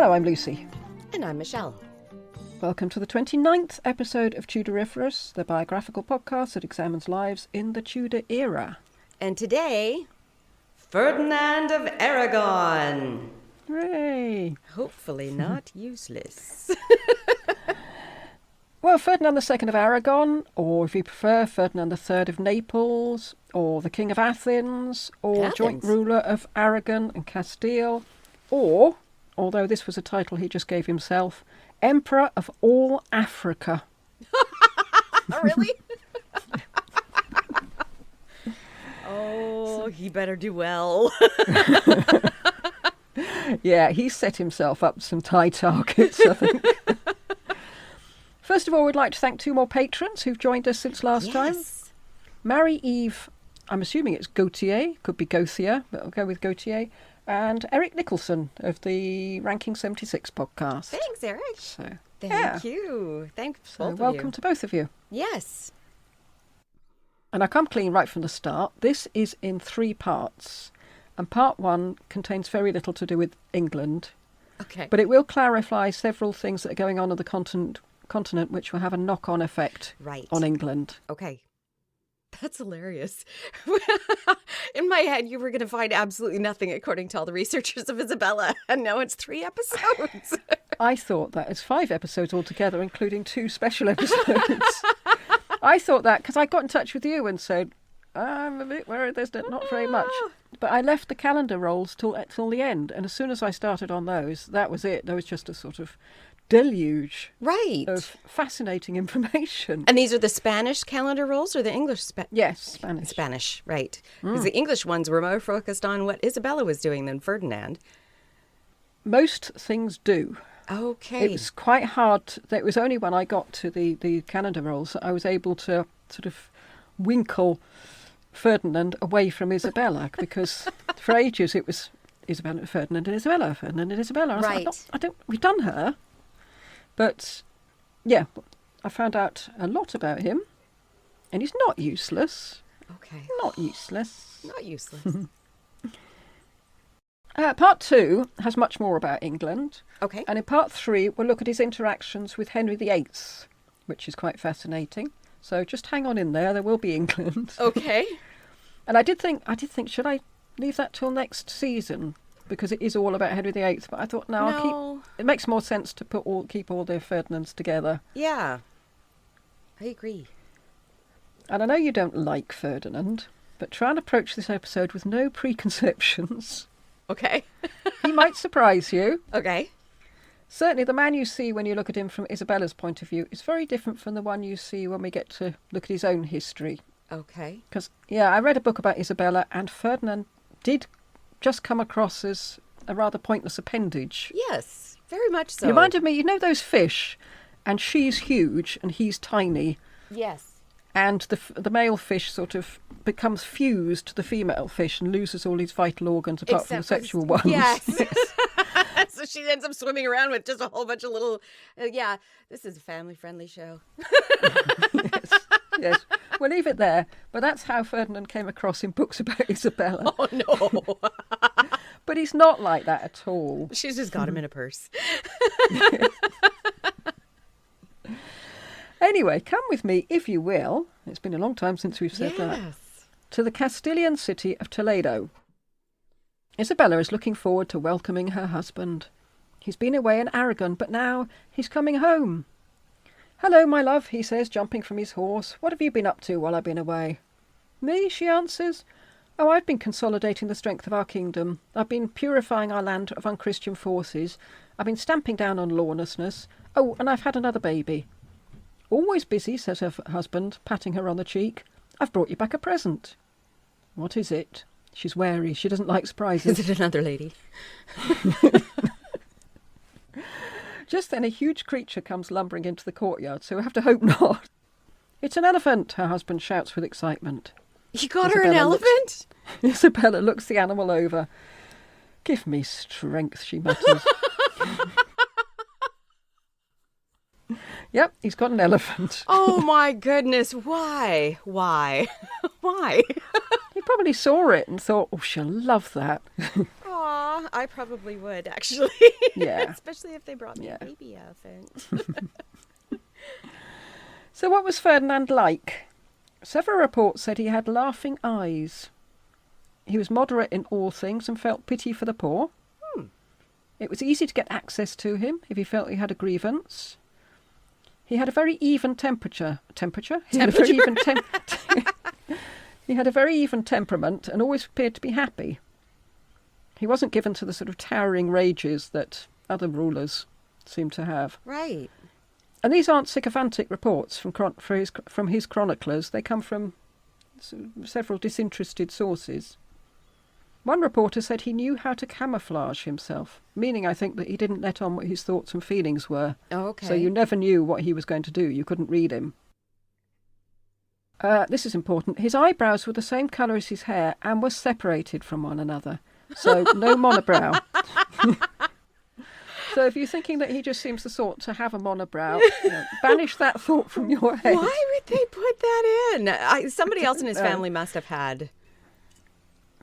Hello, I'm Lucy. And I'm Michelle. Welcome to the 29th episode of Tudoriferous, the biographical podcast that examines lives in the Tudor era. And today, Ferdinand of Aragon. Hooray! Hopefully not useless. Well, Ferdinand II of Aragon, or if you prefer, Ferdinand III of Naples, or the King of Athens, or joint ruler of Aragon and Castile, or, although this was a title he just gave himself, Emperor of all Africa. Really? Oh, he better do well. Yeah, he set himself up some tie targets, I think. First of all, we'd like to thank two more patrons who've joined us since last time. Mary Eve, I'm assuming it's Gautier, could be Gauthier, but I'll go with Gautier. And Eric Nicholson of the Ranking 76 podcast. Thanks, Eric. So, Thank you. Thanks, both of you. Welcome to both of you. Yes. And I come clean right from the start. This is in 3 parts. And part 1 contains very little to do with England. Okay. But it will clarify several things that are going on in the continent which will have a knock-on effect on England. Okay. That's hilarious. In my head, you were going to find absolutely nothing according to all the researchers of Isabella. And now it's 3 episodes. I thought that it's 5 episodes altogether, including 2 special episodes. I thought that because I got in touch with you and said, I'm a bit worried there's not very much. But I left the calendar rolls till the end. And as soon as I started on those, that was it. There was just a sort of deluge of fascinating information. And these are the Spanish calendar rolls or the English? Yes, Spanish. Spanish, right. Because the English ones were more focused on what Isabella was doing than Ferdinand. Most things do. Okay. It was quite hard. It was only when I got to the calendar rolls that I was able to sort of winkle Ferdinand away from Isabella, because for ages it was Isabella, Ferdinand and Isabella, Ferdinand and Isabella. I was like, we've done her. But, yeah, I found out a lot about him, and he's not useless. Okay. Not useless. Not useless. Part 2 has much more about England. Okay. And in part 3, we'll look at his interactions with Henry VIII, which is quite fascinating. So just hang on in there will be England. Okay. And I did think, should I leave that till next season? Because it is all about Henry VIII, but I thought, it makes more sense to keep all their Ferdinands together. Yeah, I agree. And I know you don't like Ferdinand, but try and approach this episode with no preconceptions. Okay. He might surprise you. Okay. Certainly the man you see when you look at him from Isabella's point of view is very different from the one you see when we get to look at his own history. Okay. Because, I read a book about Isabella, and Ferdinand did just come across as a rather pointless appendage. Yes, very much so. He reminded me, those fish, and she's huge and he's tiny. Yes. And the male fish sort of becomes fused to the female fish and loses all his vital organs apart from the sexual ones. Yes. So she ends up swimming around with just a whole bunch of little... this is a family-friendly show. Yes. We'll leave it there. But that's how Ferdinand came across in books about Isabella. Oh, no. But he's not like that at all. She's just got him in a purse. Anyway, come with me, if you will. It's been a long time since we've said that. To the Castilian city of Toledo. Isabella is looking forward to welcoming her husband. He's been away in Aragon, but now he's coming home. Hello, my love, he says, jumping from his horse. What have you been up to while I've been away? Me, she answers. Oh, I've been consolidating the strength of our kingdom. I've been purifying our land of unchristian forces. I've been stamping down on lawlessness. Oh, and I've had another baby. Always busy, says her husband, patting her on the cheek. I've brought you back a present. What is it? She's wary. She doesn't like surprises. Is it another lady? Just then a huge creature comes lumbering into the courtyard, so we have to hope not. It's an elephant, her husband shouts with excitement. You got her an elephant? Isabella looks the animal over. Give me strength, she mutters. Yep, he's got an elephant. Oh my goodness, why? Why? He probably saw it and thought, oh, she'll love that. Aw, I probably would, actually. Yeah. Especially if they brought me a baby elephant. So what was Ferdinand like? Several reports said he had laughing eyes. He was moderate in all things and felt pity for the poor. It was easy to get access to him if he felt he had a grievance. He had a very even temperature. He had a very even He had a very even temperament and always appeared to be happy. He wasn't given to the sort of towering rages that other rulers seem to have. Right. And these aren't sycophantic reports from his chroniclers. They come from several disinterested sources. One reporter said he knew how to camouflage himself, meaning, I think, that he didn't let on what his thoughts and feelings were. Oh, okay. So you never knew what he was going to do. You couldn't read him. This is important. His eyebrows were the same colour as his hair and were separated from one another. So no monobrow. So if you're thinking that he just seems the sort to have a monobrow, banish that thought from your head. Why would they put that in? Somebody else in his family must have had.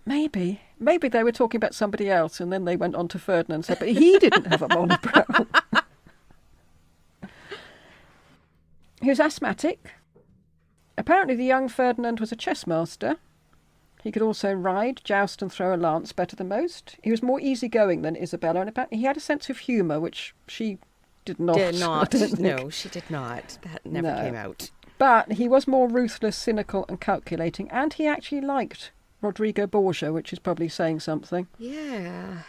Maybe they were talking about somebody else, and then they went on to Ferdinand and said, but he didn't have a monobrow. He was asthmatic. Apparently the young Ferdinand was a chess master. He could also ride, joust and throw a lance better than most. He was more easygoing than Isabella, and apparently he had a sense of humour, which she did not. No, she did not. That never came out. But he was more ruthless, cynical and calculating, and he actually liked Rodrigo Borgia, which is probably saying something. Yeah.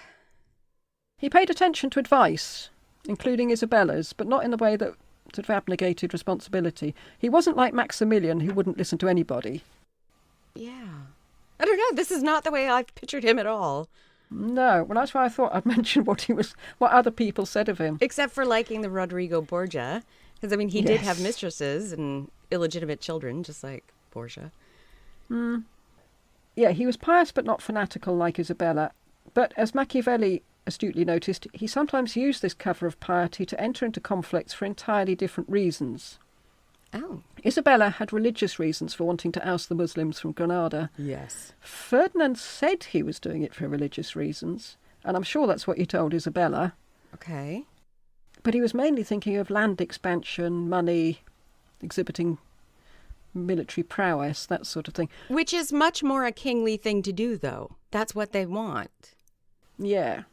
He paid attention to advice, including Isabella's, but not in the way that sort of abnegated responsibility. He wasn't like Maximilian, who wouldn't listen to anybody. Yeah. I don't know. This is not the way I've pictured him at all. No. Well, that's why I thought I'd mention what other people said of him. Except for liking the Rodrigo Borgia. Because, I mean, he did have mistresses and illegitimate children, just like Borgia. Yeah, he was pious but not fanatical like Isabella. But as Machiavelli astutely noticed, he sometimes used this cover of piety to enter into conflicts for entirely different reasons. Oh. Isabella had religious reasons for wanting to oust the Muslims from Granada. Yes. Ferdinand said he was doing it for religious reasons, and I'm sure that's what he told Isabella. Okay. But he was mainly thinking of land expansion, money, exhibiting military prowess, that sort of thing. Which is much more a kingly thing to do, though. That's what they want. Yeah.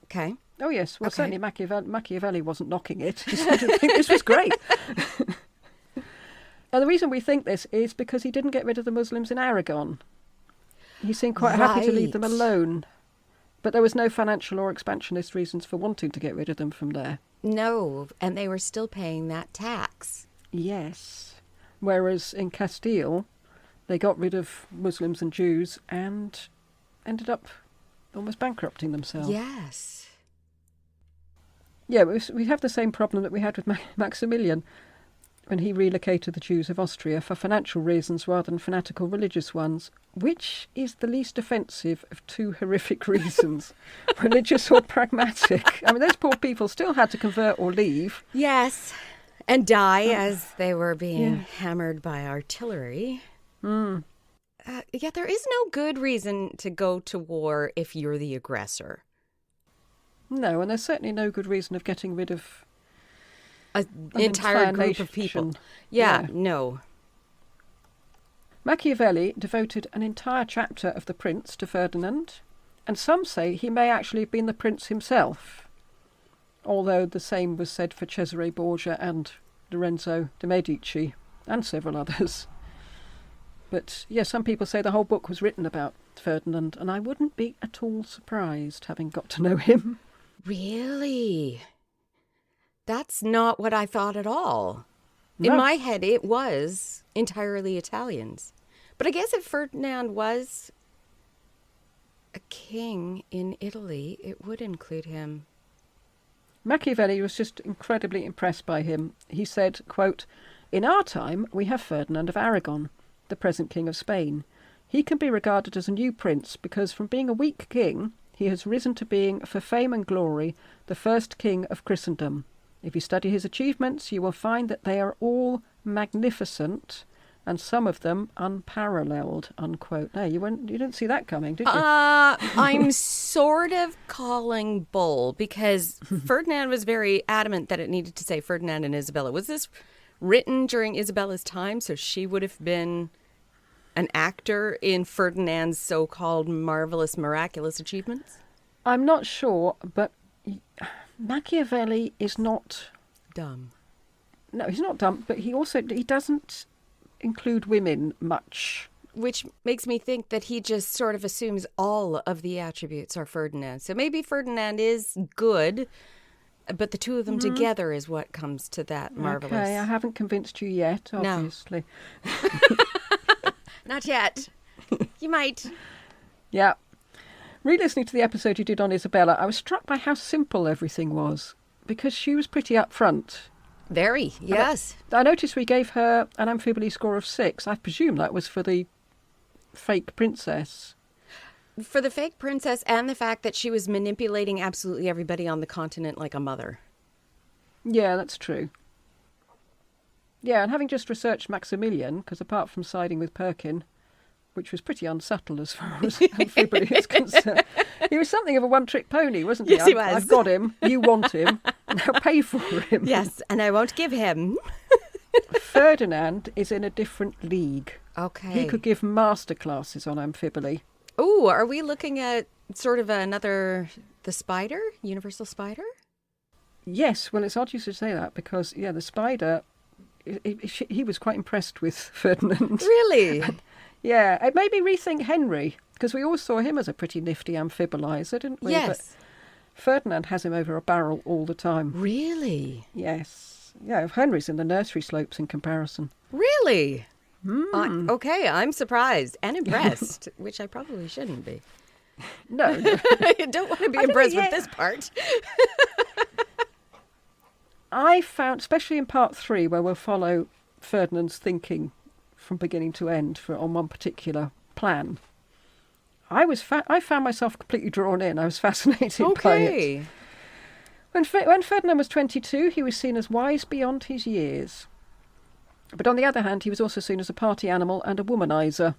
Okay. Oh, yes. Well, certainly Machiavelli wasn't knocking it. He said, I think this was great. And the reason we think this is because he didn't get rid of the Muslims in Aragon. He seemed quite happy to leave them alone. But there was no financial or expansionist reasons for wanting to get rid of them from there. No, and they were still paying that tax. Yes. Whereas in Castile, they got rid of Muslims and Jews and ended up almost bankrupting themselves. Yes. Yeah, we have the same problem that we had with Maximilian when he relocated the Jews of Austria for financial reasons rather than fanatical religious ones. Which is the least offensive of two horrific reasons, religious or pragmatic? I mean, those poor people still had to convert or leave. Yes, and die as they were being hammered by artillery. Yet there is no good reason to go to war if you're the aggressor. No, and there's certainly no good reason of getting rid of an entire group of people. Yeah, no. Machiavelli devoted an entire chapter of The Prince to Ferdinand, and some say he may actually have been the prince himself, although the same was said for Cesare Borgia and Lorenzo de' Medici and several others. But yes, some people say the whole book was written about Ferdinand, and I wouldn't be at all surprised, having got to know him. Really? That's not what I thought at all. No. In my head, it was entirely Italians. But I guess if Ferdinand was a king in Italy, it would include him. Machiavelli was just incredibly impressed by him. He said, quote, "In our time, we have Ferdinand of Aragon, the present king of Spain. He can be regarded as a new prince because from being a weak king, he has risen to being, for fame and glory, the first king of Christendom. If you study his achievements, you will find that they are all magnificent and some of them unparalleled, unquote. No, you didn't see that coming, did you? I'm sort of calling bull because Ferdinand was very adamant that it needed to say Ferdinand and Isabella. Was this written during Isabella's time, so she would have been an actor in Ferdinand's so-called marvelous, miraculous achievements? I'm not sure, but Machiavelli is not dumb. No, he's not dumb, but he doesn't include women much. Which makes me think that he just sort of assumes all of the attributes are Ferdinand. So maybe Ferdinand is good, but the two of them together is what comes to that marvelous. Okay, I haven't convinced you yet, obviously. No. Not yet. You might. Yeah. Re-listening to the episode you did on Isabella, I was struck by how simple everything was, because she was pretty upfront. Very, yes. I noticed we gave her an Amphiboly score of 6. I presume that was for the fake princess. For the fake princess and the fact that she was manipulating absolutely everybody on the continent like a mother. Yeah, that's true. Yeah, and having just researched Maximilian, because apart from siding with Perkin, which was pretty unsubtle as far as Amphiboly is concerned, he was something of a one-trick pony, wasn't he? Yes, he was. I've got him, you want him, now pay for him. Yes, and I won't give him. Ferdinand is in a different league. Okay. He could give masterclasses on Amphiboly. Oh, are we looking at sort of the spider, universal spider? Yes, well, it's odd you should say that because, yeah, the spider, he was quite impressed with Ferdinand. Really? Yeah, it made me rethink Henry, because we all saw him as a pretty nifty amphibolizer, didn't we? Yes. But Ferdinand has him over a barrel all the time. Really? Yes. Yeah, Henry's in the nursery slopes in comparison. Really? Okay, I'm surprised and impressed, which I probably shouldn't be. No. I don't want to be impressed with this part. I found, especially in part 3, where we'll follow Ferdinand's thinking from beginning to end on one particular plan, I found myself completely drawn in. I was fascinated by it. When Ferdinand was 22, he was seen as wise beyond his years. But on the other hand, he was also seen as a party animal and a womanizer.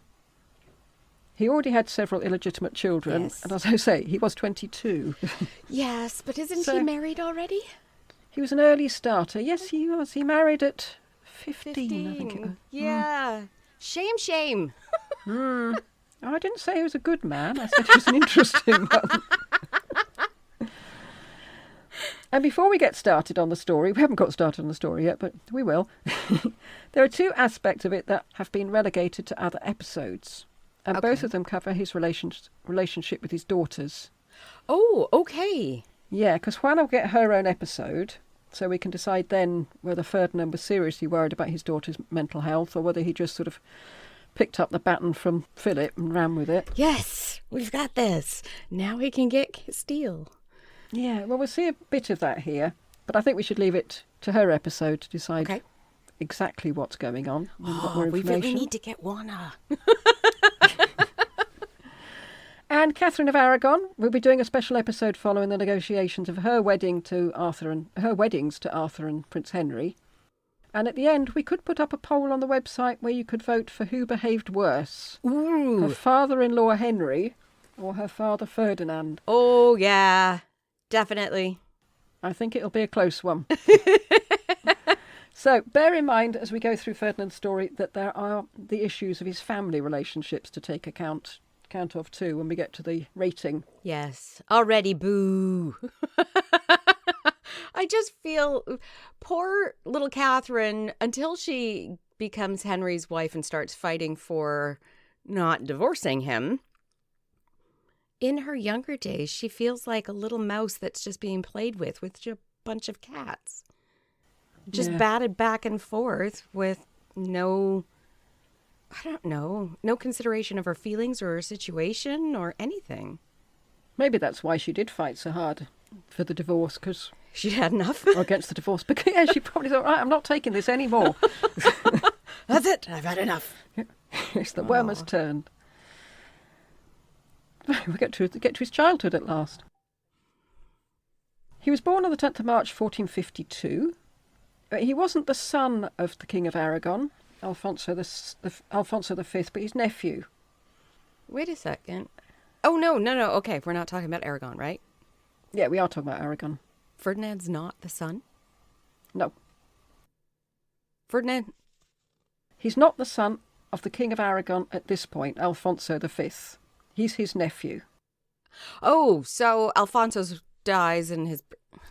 He already had several illegitimate children, yes. and as I say, he was 22. Yes, but isn't he married already? He was an early starter. Yes, he was. He married at 15, I think it was. Yeah. Shame. Oh, I didn't say he was a good man. I said he was an interesting one. And before we get started on the story, we haven't got started on the story yet, but we will. There are 2 aspects of it that have been relegated to other episodes. And both of them cover his relationship with his daughters. Oh, okay. Yeah, because Juana will get her own episode, so we can decide then whether Ferdinand was seriously worried about his daughter's mental health or whether he just sort of picked up the baton from Philip and ran with it. Yes, we've got this. Now we can get Castile. Yeah, well, we'll see a bit of that here, but I think we should leave it to her episode to decide exactly what's going on. We really need to get Juana. And Catherine of Aragon will be doing a special episode following the negotiations of her weddings to Arthur and Prince Henry. And at the end, we could put up a poll on the website where you could vote for who behaved worse. Ooh. Her father-in-law Henry or her father Ferdinand. Oh, yeah, definitely. I think it'll be a close one. So bear in mind as we go through Ferdinand's story that there are the issues of his family relationships to take account of too when we get to the rating. Yes, already boo. I just feel poor little Catherine, until she becomes Henry's wife and starts fighting for not divorcing him. In her younger days, she feels like a little mouse that's just being played with a bunch of cats. Just batted back and forth with no consideration of her feelings or her situation or anything. Maybe that's why she did fight so hard for the divorce, because she had enough. Or against the divorce, because she probably thought, right, I'm not taking this anymore. That's it, I've had enough. Yes, the worm has turned. We get to his childhood at last. He was born on the 10th of March 1452. He wasn't the son of the King of Aragon. Alfonso Alfonso V, but his nephew. Wait a second. Oh, no. Okay, we're not talking about Aragon, right? Yeah, we are talking about Aragon. Ferdinand's not the son? No. Ferdinand? He's not the son of the King of Aragon at this point, Alfonso V. He's his nephew. Oh, so Alfonso dies and his...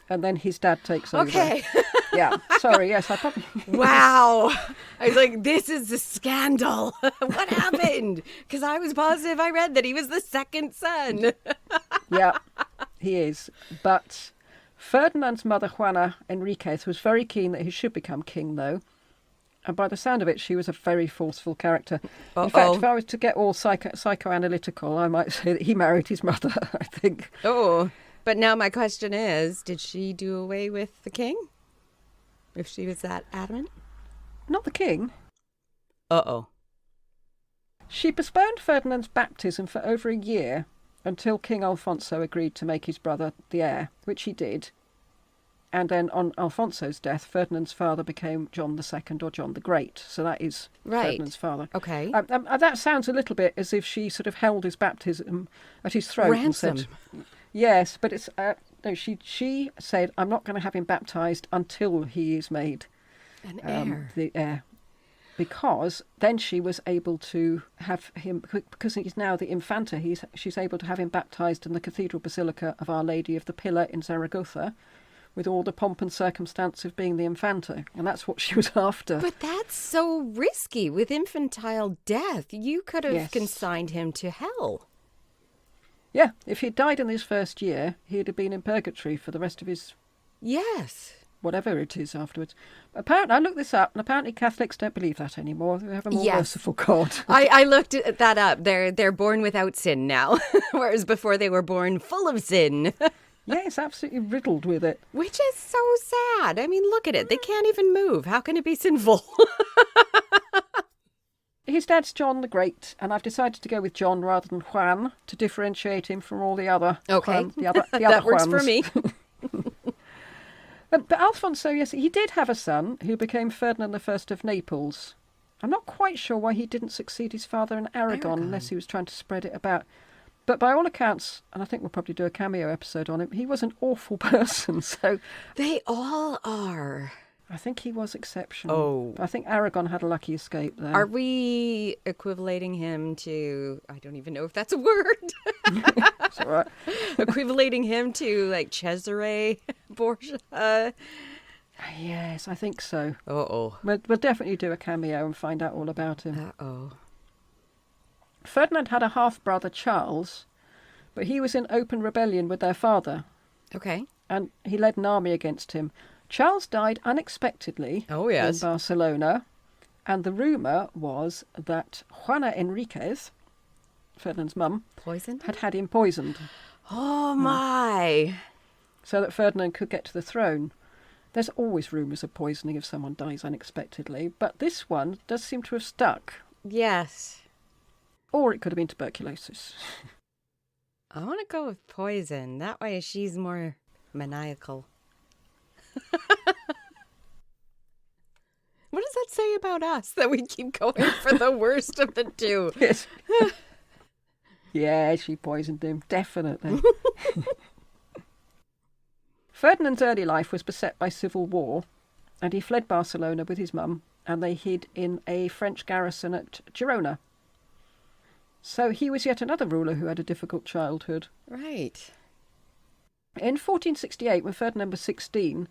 And then his dad takes over. Okay. Yeah, sorry, yes, I probably... Wow. I was like, this is a scandal. What happened? Because I was positive I read that he was the second son. Yeah, he is. But Ferdinand's mother, Juana Enriquez, was very keen that he should become king, though. And by the sound of it, she was a very forceful character. Uh-oh. In fact, if I was to get all psychoanalytical, I might say that he married his mother, I think. Oh, but now my question is, did she do away with the king? If she was that adamant? Not the king. Uh-oh. She postponed Ferdinand's baptism for over a year until King Alfonso agreed to make his brother the heir, which he did. And then on Alfonso's death, Ferdinand's father became John II or John the Great. So that is Ferdinand's father. Okay. That sounds a little bit as if she sort of held his baptism at his throat Ransom. and said, yes, but it's no. She said, "I'm not going to have him baptised until he is made An heir. The heir," because then she was able to have him, because he's now the Infanta. She's able to have him baptised in the Cathedral Basilica of Our Lady of the Pillar in Zaragoza, with all the pomp and circumstance of being the Infanta, and that's what she was after. But that's so risky. With infantile death, you could have consigned him to hell. Yeah, if he'd died in his first year, he'd have been in purgatory for the rest of his... Yes. Whatever it is afterwards. Apparently, I looked this up, and apparently Catholics don't believe that anymore. They have a more merciful God. I looked that up. They're born without sin now, whereas before they were born full of sin. Yeah, it's absolutely riddled with it. Which is so sad. I mean, look at it. They can't even move. How can it be sinful? His dad's John the Great, and I've decided to go with John rather than Juan to differentiate him from all the other. Okay, the other that works Juans. for me. But Alfonso, yes, he did have a son who became Ferdinand I of Naples. I'm not quite sure why he didn't succeed his father in Aragon unless he was trying to spread it about. But by all accounts, and I think we'll probably do a cameo episode on him, he was an awful person. So they all are. I think he was exceptional. Oh. I think Aragon had a lucky escape there. Are we equivalating him to, I don't even know if that's a word. It's all right. Equivalating him to like Cesare Borgia? Yes, I think so. Uh-oh. We'll definitely do a cameo and find out all about him. Uh-oh. Ferdinand had a half-brother, Charles, but he was in open rebellion with their father. Okay. And he led an army against him. Charles died unexpectedly in Barcelona, and the rumour was that Juana Enriquez, Ferdinand's mum, had him poisoned. Oh, my. So that Ferdinand could get to the throne. There's always rumours of poisoning if someone dies unexpectedly, but this one does seem to have stuck. Yes. Or it could have been tuberculosis. I want to go with poison. That way she's more maniacal. What does that say about us, that we keep going for the worst of the two? Yes. Yeah, she poisoned him, definitely. Ferdinand's early life was beset by civil war, and he fled Barcelona with his mum, and they hid in a French garrison at Girona. So he was yet another ruler who had a difficult childhood. Right. In 1468, when Ferdinand was 16,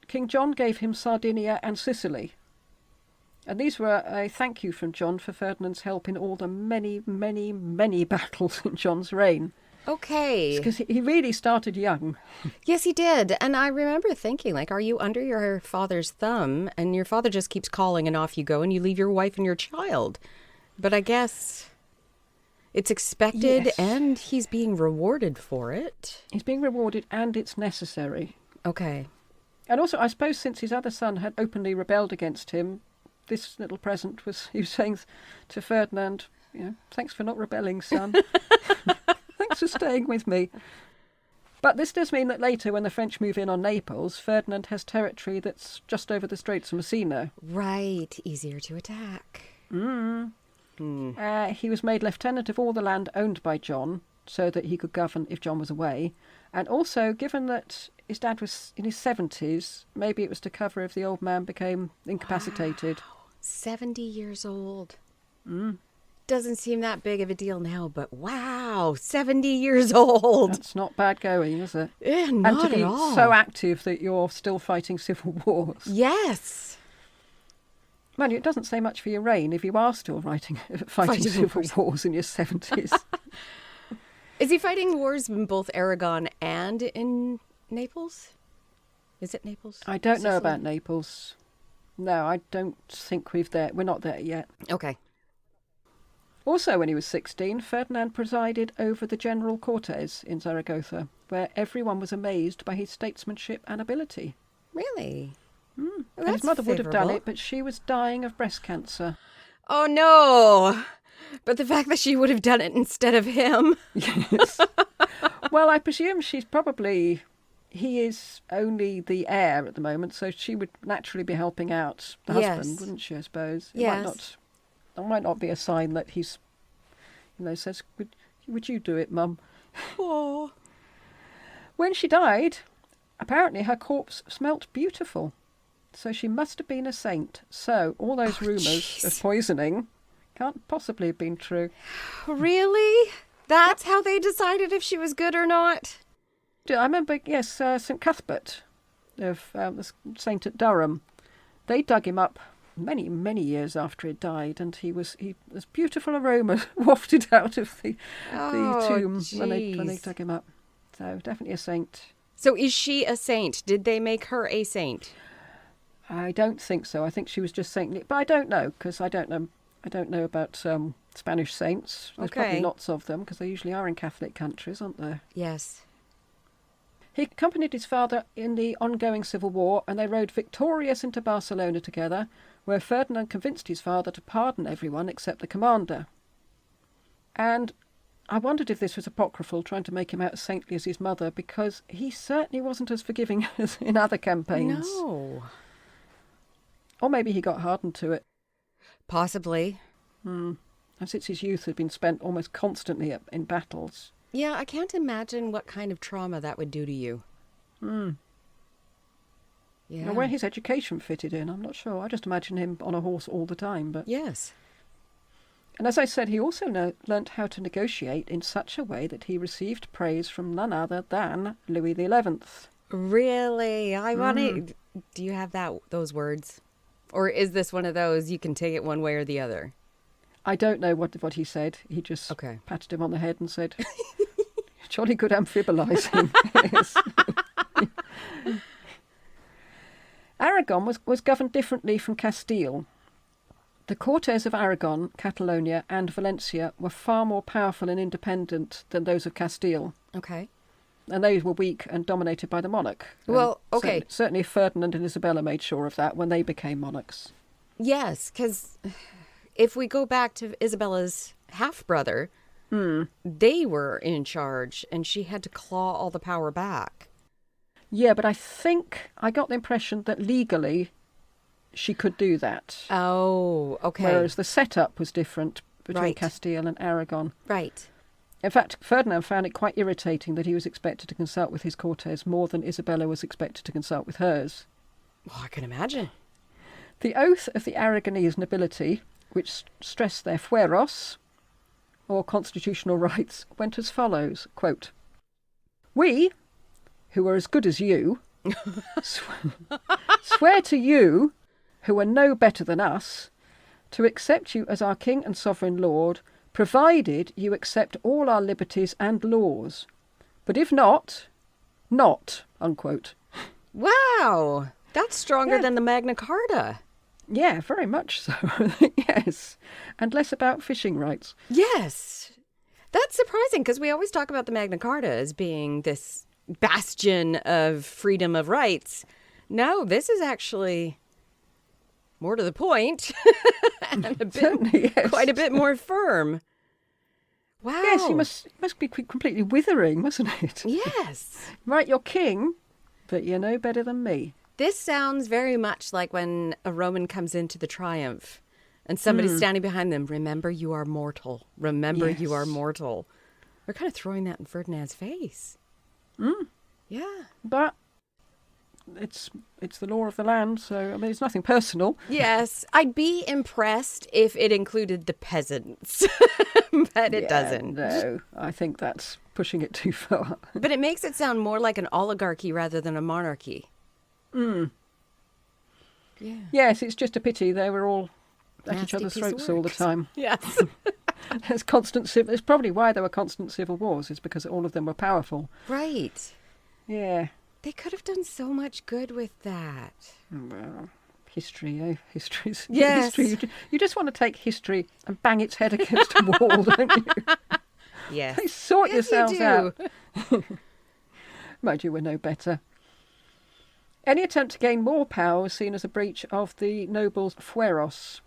King John gave him Sardinia and Sicily. And these were a thank you from John for Ferdinand's help in all the many, many, many battles in John's reign. Okay. Because he really started young. Yes, he did. And I remember thinking, like, are you under your father's thumb? And your father just keeps calling and off you go and you leave your wife and your child. But I guess it's expected and he's being rewarded for it. He's being rewarded and it's necessary. Okay. And also, I suppose since his other son had openly rebelled against him, this little present was, he was saying to Ferdinand, you know, thanks for not rebelling, son. Thanks for staying with me. But this does mean that later, when the French move in on Naples, Ferdinand has territory that's just over the Straits of Messina. Right, easier to attack. He was made lieutenant of all the land owned by John, so that he could govern if John was away. And also, given that his dad was in his 70s, maybe it was to cover if the old man became incapacitated. Wow. 70 years old. Doesn't seem that big of a deal now, but wow, 70 years old. That's not bad going, is it? Yeah, and not to be at all. so active that you're still fighting civil wars. Yes. Mind you, it doesn't say much for your reign if you are still fighting civil wars in your 70s. Is he fighting wars in both Aragon and in Naples? Is it Naples? I don't know about Naples. No, I don't think we're not there yet. Okay. Also, when he was 16, Ferdinand presided over the General Cortes in Zaragoza, where everyone was amazed by his statesmanship and ability. Really? And his mother would have done it, but she was dying of breast cancer. Oh, no. But the fact that she would have done it instead of him. Yes. Well, I presume he is only the heir at the moment, so she would naturally be helping out the husband, wouldn't she, I suppose? Yes. That might not be a sign that he's, says, would you do it, Mum? Oh. When she died, apparently her corpse smelt beautiful. So she must have been a saint. So all those rumours of poisoning can't possibly have been true. Really? That's how they decided if she was good or not? I remember, yes, St Cuthbert, of the saint at Durham. They dug him up many, many years after he died, and there's beautiful aroma wafted out of the tomb when they dug him up. So definitely a saint. So is she a saint? Did they make her a saint? I don't think so. I think she was just saintly, but I don't know, because I don't know about Spanish saints. There's probably lots of them, because they usually are in Catholic countries, aren't there? Yes. He accompanied his father in the ongoing civil war, and they rode victorious into Barcelona together, where Ferdinand convinced his father to pardon everyone except the commander. And I wondered if this was apocryphal, trying to make him out as saintly as his mother, because he certainly wasn't as forgiving as in other campaigns. No. Or maybe he got hardened to it. Possibly. And since his youth had been spent almost constantly in battles. Yeah, I can't imagine what kind of trauma that would do to you. Yeah. Now, where his education fitted in, I'm not sure. I just imagine him on a horse all the time. But yes. And as I said, he also learnt how to negotiate in such a way that he received praise from none other than Louis XI. Really? I want to... Do you have those words? Or is this one of those you can take it one way or the other? I don't know what he said. He just patted him on the head and said, jolly good amphibolising. Yes. Aragon was governed differently from Castile. The Cortes of Aragon, Catalonia and Valencia were far more powerful and independent than those of Castile. Okay. And they were weak and dominated by the monarch. Well, okay. Certainly Ferdinand and Isabella made sure of that when they became monarchs. Yes, because if we go back to Isabella's half-brother, they were in charge and she had to claw all the power back. Yeah, but I think I got the impression that legally she could do that. Oh, okay. Whereas the setup was different between Castile and Aragon. Right. In fact, Ferdinand found it quite irritating that he was expected to consult with his Cortes more than Isabella was expected to consult with hers. Well, I can imagine. The oath of the Aragonese nobility, which stressed their fueros, or constitutional rights, went as follows, quote, "We, who are as good as you, swear to you, who are no better than us, to accept you as our king and sovereign lord, provided you accept all our liberties and laws. But if not, not," unquote. Wow, that's stronger than the Magna Carta. Yeah, very much so. Yes. And less about fishing rights. Yes. That's surprising because we always talk about the Magna Carta as being this bastion of freedom of rights. No, this is actually more to the point and quite a bit more firm. Wow. Yes, he must be completely withering, mustn't it? Yes. Right, you're king, but you're no better than me. This sounds very much like when a Roman comes into the triumph and somebody's standing behind them. Remember, you are mortal. Remember, you are mortal. We're kind of throwing that in Ferdinand's face. Yeah. But it's the law of the land, so I mean, it's nothing personal. Yes, I'd be impressed if it included the peasants, but it doesn't. No, I think that's pushing it too far. But it makes it sound more like an oligarchy rather than a monarchy. Yeah. Yes, it's just a pity they were all at each other's throats all the time. Yes. There's constant it's probably why there were constant civil wars, is because all of them were powerful. Right. Yeah. They could have done so much good with that. Well, history, eh? History's Yes. history. You just want to take history and bang its head against a wall, don't you? Yes. Hey, sort yourselves you out. Mind you, we're no better. Any attempt to gain more power was seen as a breach of the nobles' fueros.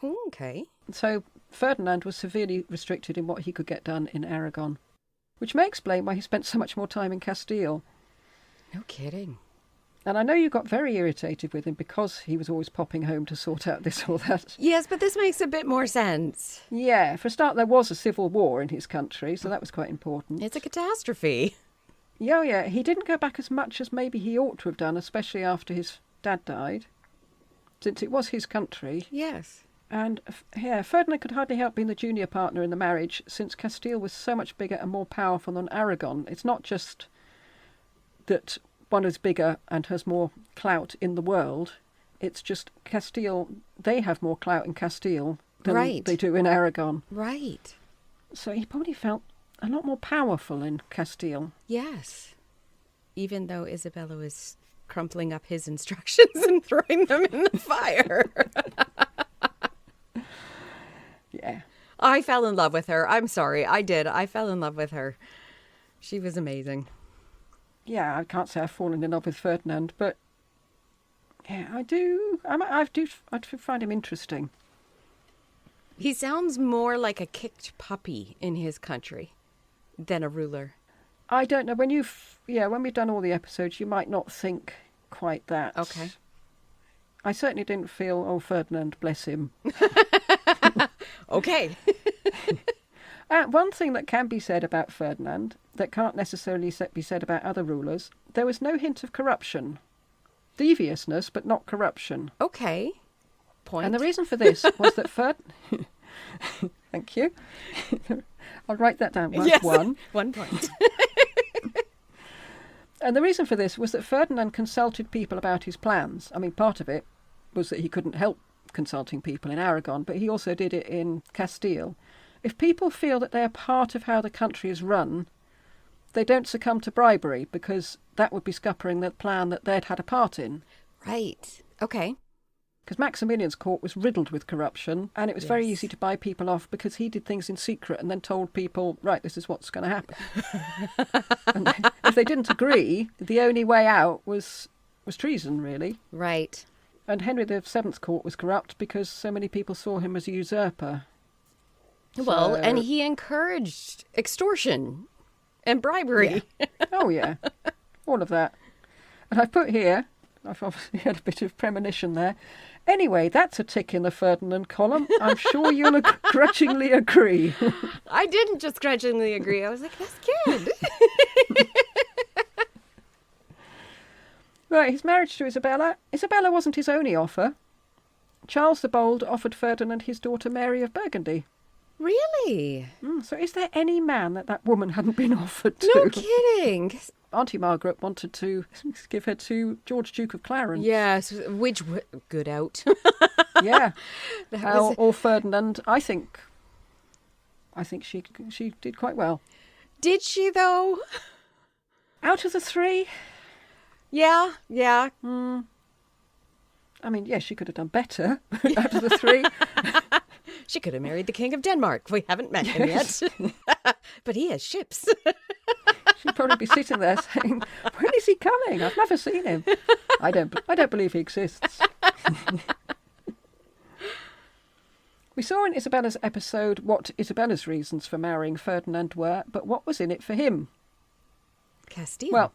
Okay. So Ferdinand was severely restricted in what he could get done in Aragon, which may explain why he spent so much more time in Castile. No kidding. And I know you got very irritated with him because he was always popping home to sort out this or that. Yes, but this makes a bit more sense. Yeah, for a start, there was a civil war in his country, so that was quite important. It's a catastrophe. Yeah, he didn't go back as much as maybe he ought to have done, especially after his dad died, since it was his country. Yes. And yeah, Ferdinand could hardly help being the junior partner in the marriage, since Castile was so much bigger and more powerful than Aragon. It's not just that one is bigger and has more clout in the world. It's just Castile, they have more clout in Castile than they do in Aragon. Right. So he probably felt a lot more powerful in Castile. Yes. Even though Isabella was crumpling up his instructions and throwing them in the fire. Yeah. I fell in love with her. I'm sorry. I did. I fell in love with her. She was amazing. Yeah, I can't say I've fallen in love with Ferdinand, but yeah, I do. I find him interesting. He sounds more like a kicked puppy in his country than a ruler. I don't know. When we've done all the episodes, you might not think quite that. Okay. I certainly didn't feel, oh, Ferdinand, bless him. Okay. One thing that can be said about Ferdinand that can't necessarily be said about other rulers, there was no hint of corruption. Deviousness, but not corruption. Okay. Point. And the reason for this was that Thank you. I'll write that down. Yes. 1 point. And the reason for this was that Ferdinand consulted people about his plans. I mean, part of it was that he couldn't help consulting people in Aragon, but he also did it in Castile. If people feel that they are part of how the country is run, they don't succumb to bribery, because that would be scuppering the plan that they'd had a part in. Right. Okay. Because Maximilian's court was riddled with corruption, and it was very easy to buy people off because he did things in secret and then told people, right, this is what's going to happen. And if they didn't agree, the only way out was treason, really. Right. And Henry VII's court was corrupt because so many people saw him as a usurper. Well, and he encouraged extortion and bribery. Yeah. Oh, yeah. All of that. And I've put here, I've obviously had a bit of premonition there. Anyway, that's a tick in the Ferdinand column. I'm sure you'll grudgingly agree. I didn't just grudgingly agree. I was like, that's good. Right, his marriage to Isabella. Isabella wasn't his only offer. Charles the Bold offered Ferdinand his daughter Mary of Burgundy. Really? So is there any man that woman hadn't been offered to? No kidding. Auntie Margaret wanted to give her to George, Duke of Clarence. Yes, which good out. Yeah. Or Ferdinand. I think she did quite well. Did she, though? Out of the three? Yeah. I mean, yes, she could have done better. Out of the three. She could have married the King of Denmark. We haven't met him yet. But he has ships. She'd probably be sitting there saying, when is he coming? I've never seen him. I don't believe he exists. We saw in Isabella's episode what Isabella's reasons for marrying Ferdinand were, but what was in it for him? Castile. Well,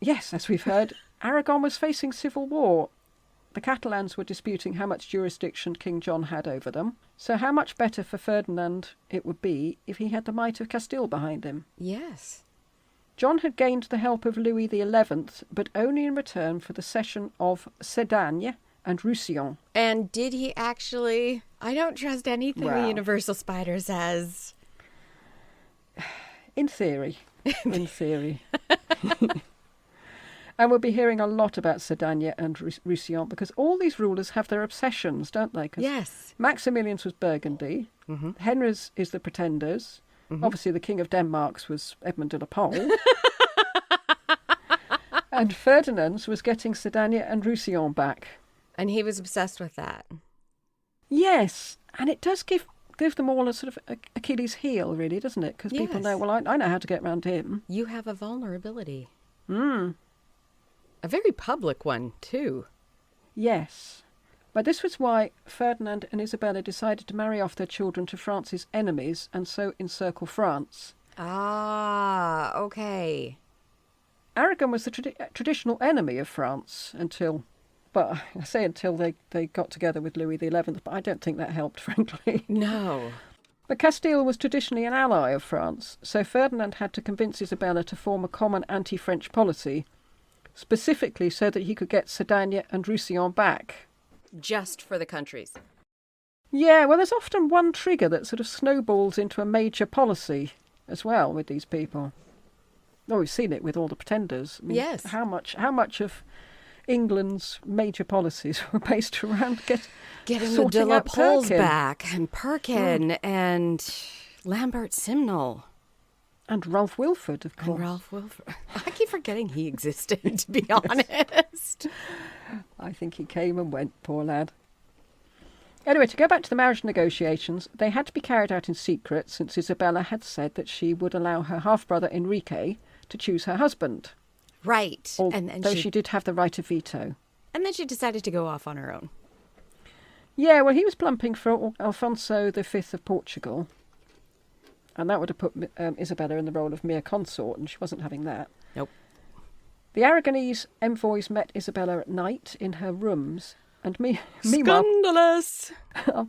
yes, as we've heard, Aragon was facing civil war. The Catalans were disputing how much jurisdiction King John had over them, so how much better for Ferdinand it would be if he had the might of Castile behind him. Yes. John had gained the help of Louis XI, but only in return for the cession of Cerdagne and Roussillon. And did he actually? I don't trust anything the Universal Spider says. In theory. In theory. And we'll be hearing a lot about Cerdagne and Roussillon because all these rulers have their obsessions, don't they? Yes. Maximilian's was Burgundy. Mm-hmm. Henry's is the Pretenders. Mm-hmm. Obviously, the King of Denmark's was Edmund de la Pole. And Ferdinand's was getting Cerdagne and Roussillon back. And he was obsessed with that. Yes, and it does give them all a sort of Achilles heel, really, doesn't it? Because people know, well, I know how to get around him. You have a vulnerability. Mm. A very public one, too. Yes. But this was why Ferdinand and Isabella decided to marry off their children to France's enemies and so encircle France. Ah, okay. Aragon was the traditional enemy of France until they got together with Louis XI, but I don't think that helped, frankly. No. But Castile was traditionally an ally of France, so Ferdinand had to convince Isabella to form a common anti-French policy, specifically so that he could get Cerdagne and Roussillon back. Just for the countries. Yeah, well, there's often one trigger that sort of snowballs into a major policy as well with these people. Oh, we've seen it with all the Pretenders. I mean, yes. How much of England's major policies were based around getting the de la Poles back, and Perkin, and Lambert Simnel. And Ralph Wilford, of course. And Ralph Wilford. I keep forgetting he existed, to be honest. I think he came and went, poor lad. Anyway, to go back to the marriage negotiations, they had to be carried out in secret since Isabella had said that she would allow her half-brother Enrique to choose her husband. Right. Though she did have the right of veto. And then she decided to go off on her own. Yeah, well, he was plumping for Alfonso V of Portugal. And that would have put Isabella in the role of mere consort, and she wasn't having that. Nope. The Aragonese envoys met Isabella at night in her rooms, and meanwhile... Scandalous!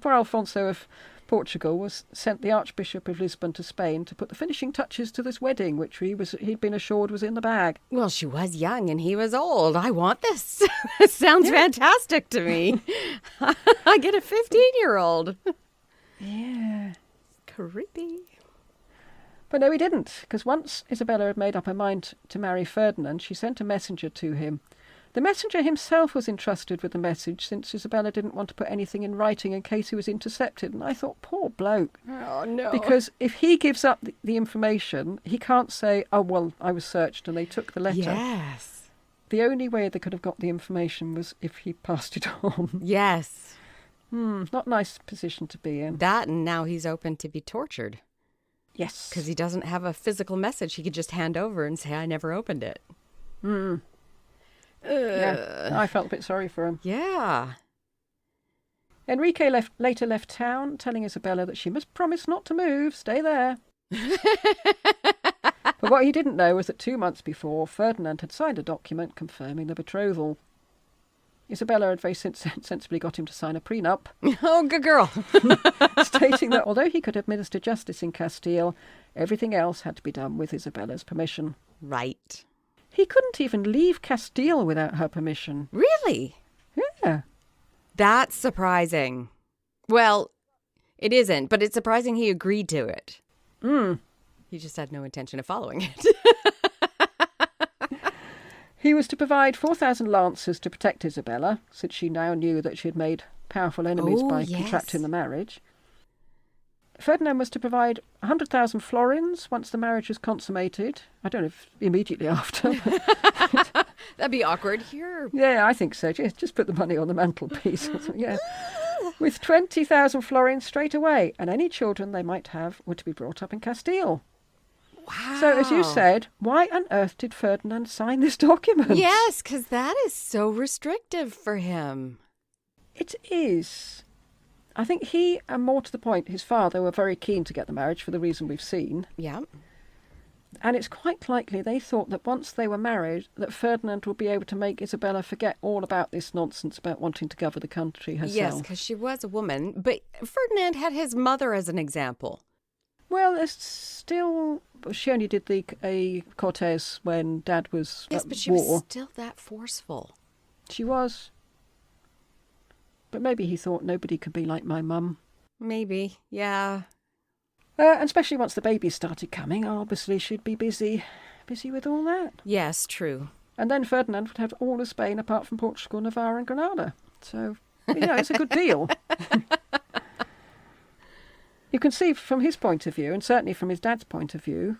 Poor Alfonso of Portugal was sent the Archbishop of Lisbon to Spain to put the finishing touches to this wedding, which he'd been assured was in the bag. Well, she was young and he was old. I want this. This sounds fantastic to me. I get a 15-year-old. Yeah. Creepy. But no, he didn't, because once Isabella had made up her mind to marry Ferdinand, she sent a messenger to him. The messenger himself was entrusted with the message, since Isabella didn't want to put anything in writing in case he was intercepted. And I thought, poor bloke. Oh, no. Because if he gives up the information, he can't say, oh, well, I was searched and they took the letter. Yes. The only way they could have got the information was if he passed it on. Yes. Not a nice position to be in. That, and now he's open to be tortured. Yes. Because he doesn't have a physical message he could just hand over and say, I never opened it. Yeah, I felt a bit sorry for him. Yeah. Enrique later left town, telling Isabella that she must promise not to move, stay there. But what he didn't know was that 2 months before, Ferdinand had signed a document confirming the betrothal. Isabella had very sensibly got him to sign a prenup. Oh, good girl. Stating that although he could administer justice in Castile, everything else had to be done with Isabella's permission. Right. He couldn't even leave Castile without her permission. Really? Yeah. That's surprising. Well, it isn't, but it's surprising he agreed to it. He just had no intention of following it. He was to provide 4,000 lancers to protect Isabella, since she now knew that she had made powerful enemies by contracting the marriage. Ferdinand was to provide 100,000 florins once the marriage was consummated. I don't know if immediately after. That'd be awkward. Here. Yeah, I think so. Just put the money on the mantelpiece. Yeah. With 20,000 florins straight away, and any children they might have were to be brought up in Castile. Wow. So, as you said, why on earth did Ferdinand sign this document? Yes, because that is so restrictive for him. It is. I think he, and more to the point, his father were very keen to get the marriage for the reason we've seen. Yeah. And it's quite likely they thought that once they were married, that Ferdinand would be able to make Isabella forget all about this nonsense about wanting to govern the country herself. Yes, because she was a woman. But Ferdinand had his mother as an example. Well, there's still... She only did a Cortez when Dad was Yes, at but she war. was still that forceful. She was. But maybe he thought nobody could be like my mum. Maybe, yeah. And especially once the babies started coming, obviously she'd be busy with all that. Yes, true. And then Ferdinand would have all of Spain apart from Portugal, Navarre and Granada. So, it's a good deal. You can see from his point of view, and certainly from his dad's point of view,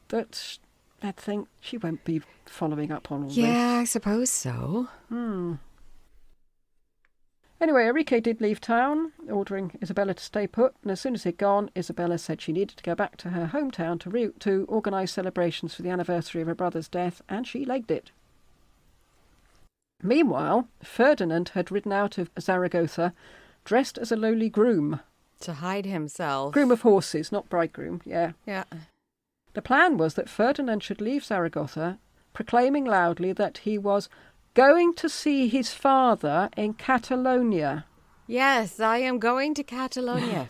that I'd think she won't be following up on all this. Yeah, I suppose so. Anyway, Enrique did leave town, ordering Isabella to stay put, and as soon as he'd gone, Isabella said she needed to go back to her hometown to organise celebrations for the anniversary of her brother's death, and she legged it. Meanwhile, Ferdinand had ridden out of Zaragoza dressed as a lowly groom. To hide himself. Groom of horses, not bridegroom, yeah. Yeah. The plan was that Ferdinand should leave Zaragoza, proclaiming loudly that he was going to see his father in Catalonia. Yes, I am going to Catalonia.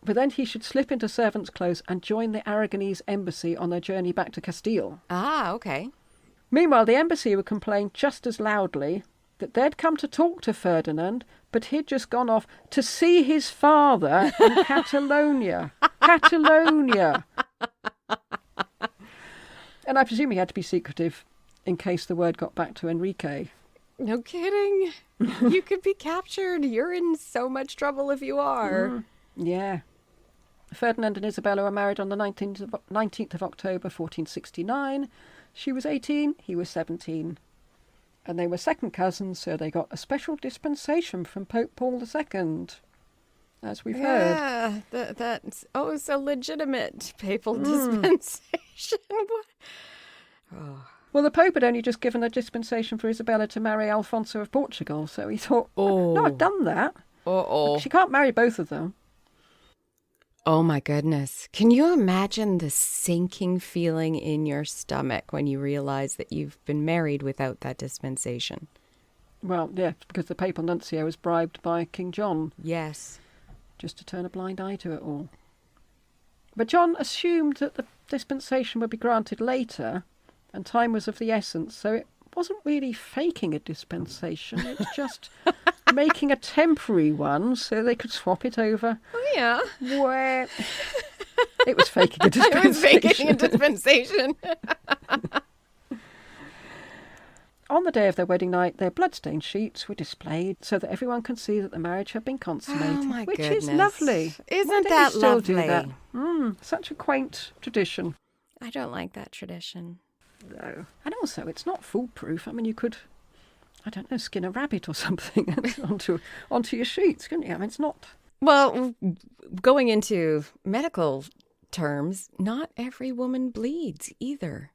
But then he should slip into servant's clothes and join the Aragonese embassy on their journey back to Castile. Ah, okay. Meanwhile, the embassy would complain just as loudly that they'd come to talk to Ferdinand, but he'd just gone off to see his father in Catalonia. Catalonia! And I presume he had to be secretive in case the word got back to Enrique. No kidding. You could be captured. You're in so much trouble if you are. Yeah. Ferdinand and Isabella were married on the 19th of October 1469. She was 18, he was 17. And they were second cousins, so they got a special dispensation from Pope Paul II, as we've heard. Yeah, that's so legitimate papal dispensation. What? Oh. Well, the Pope had only just given a dispensation for Isabella to marry Alfonso of Portugal, so he thought, no, I've done that. She can't marry both of them. Oh, my goodness. Can you imagine the sinking feeling in your stomach when you realize that you've been married without that dispensation? Well, yeah, because the papal nuncio was bribed by King John. Yes. Just to turn a blind eye to it all. But John assumed that the dispensation would be granted later, and time was of the essence, so it wasn't really faking a dispensation. It was just making a temporary one so they could swap it over. Oh, yeah. Where it was faking a dispensation. It was faking a dispensation. On the day of their wedding night, their bloodstained sheets were displayed so that everyone can see that the marriage had been consummated. Oh, my which goodness. is lovely. Isn't that lovely? Do that? Such a quaint tradition. I don't like that tradition. No. And also, it's not foolproof. I mean, you could, I don't know, skin a rabbit or something onto your sheets, couldn't you? I mean, it's not... Well, going into medical terms, not every woman bleeds either.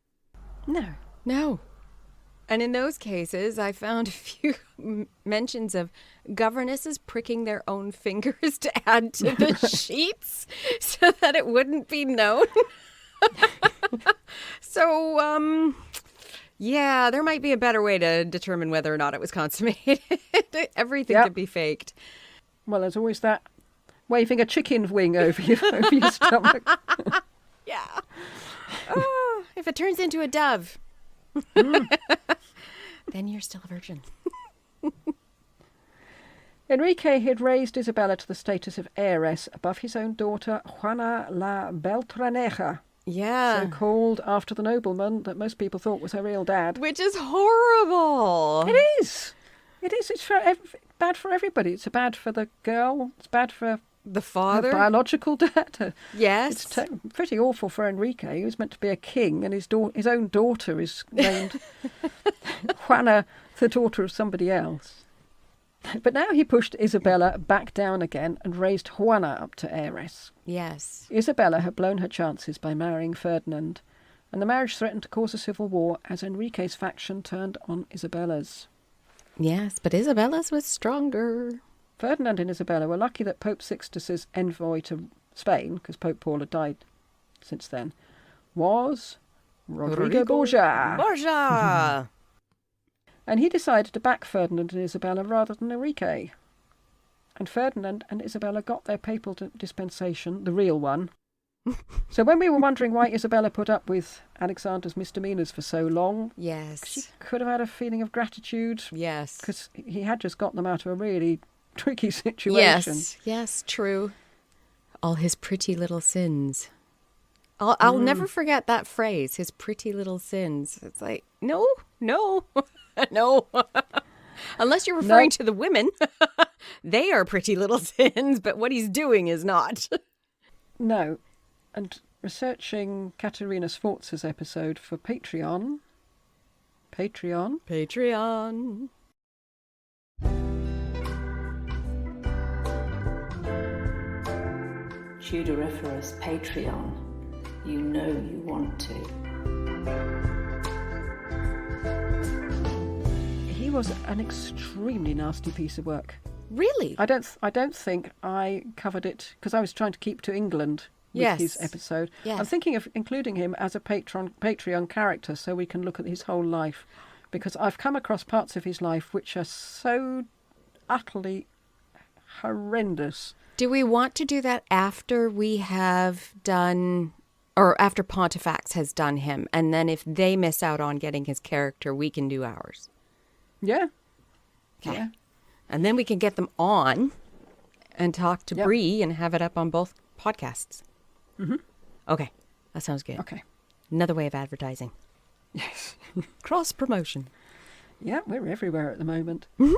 No. And in those cases, I found a few mentions of governesses pricking their own fingers to add to the sheets so that it wouldn't be known. So, yeah, there might be a better way to determine whether or not it was consummated. Everything could be faked. Well, there's always that waving a chicken wing over your stomach. Yeah. Oh, if it turns into a dove, then you're still a virgin. Enrique had raised Isabella to the status of heiress above his own daughter, Juana la Beltraneja. Yeah. So called after the nobleman that most people thought was her real dad. Which is horrible. It is. It's bad for everybody. It's bad for the girl. It's bad for the father. Her biological dad. Yes. It's pretty awful for Enrique. He was meant to be a king, and his own daughter is named Juana, the daughter of somebody else. But now he pushed Isabella back down again and raised Juana up to heiress. Yes. Isabella had blown her chances by marrying Ferdinand, and the marriage threatened to cause a civil war as Enrique's faction turned on Isabella's. Yes, but Isabella's was stronger. Ferdinand and Isabella were lucky that Pope Sixtus's envoy to Spain, because Pope Paul had died since then, was Rodrigo Borgia. Borgia! And he decided to back Ferdinand and Isabella rather than Enrique. And Ferdinand and Isabella got their papal dispensation, the real one. So when we were wondering why Isabella put up with Alexander's misdemeanours for so long, Yes. she could have had a feeling of gratitude. Yes. Because he had just got them out of a really tricky situation. Yes, true. All his pretty little sins. I'll never forget that phrase, his pretty little sins. It's like, no, no. Unless you're referring to the women. They are pretty little sins, but what he's doing is not. No. And researching Katerina Sforza's episode for Patreon. Tudoriferous Patreon. You know you want to. He was an extremely nasty piece of work. Really? I don't think I covered it because I was trying to keep to England with his episode. Yes. I'm thinking of including him as a Patreon character so we can look at his whole life, because I've come across parts of his life which are so utterly horrendous. Do we want to do that after we have done, or after Pontifex has done him, and then if they miss out on getting his character, we can do ours? Yeah. Okay. Yeah. And then we can get them on and talk to Bree and have it up on both podcasts. Mm-hmm. Okay. That sounds good. Okay. Another way of advertising. Yes. Cross promotion. Yeah, we're everywhere at the moment. Mm-hmm.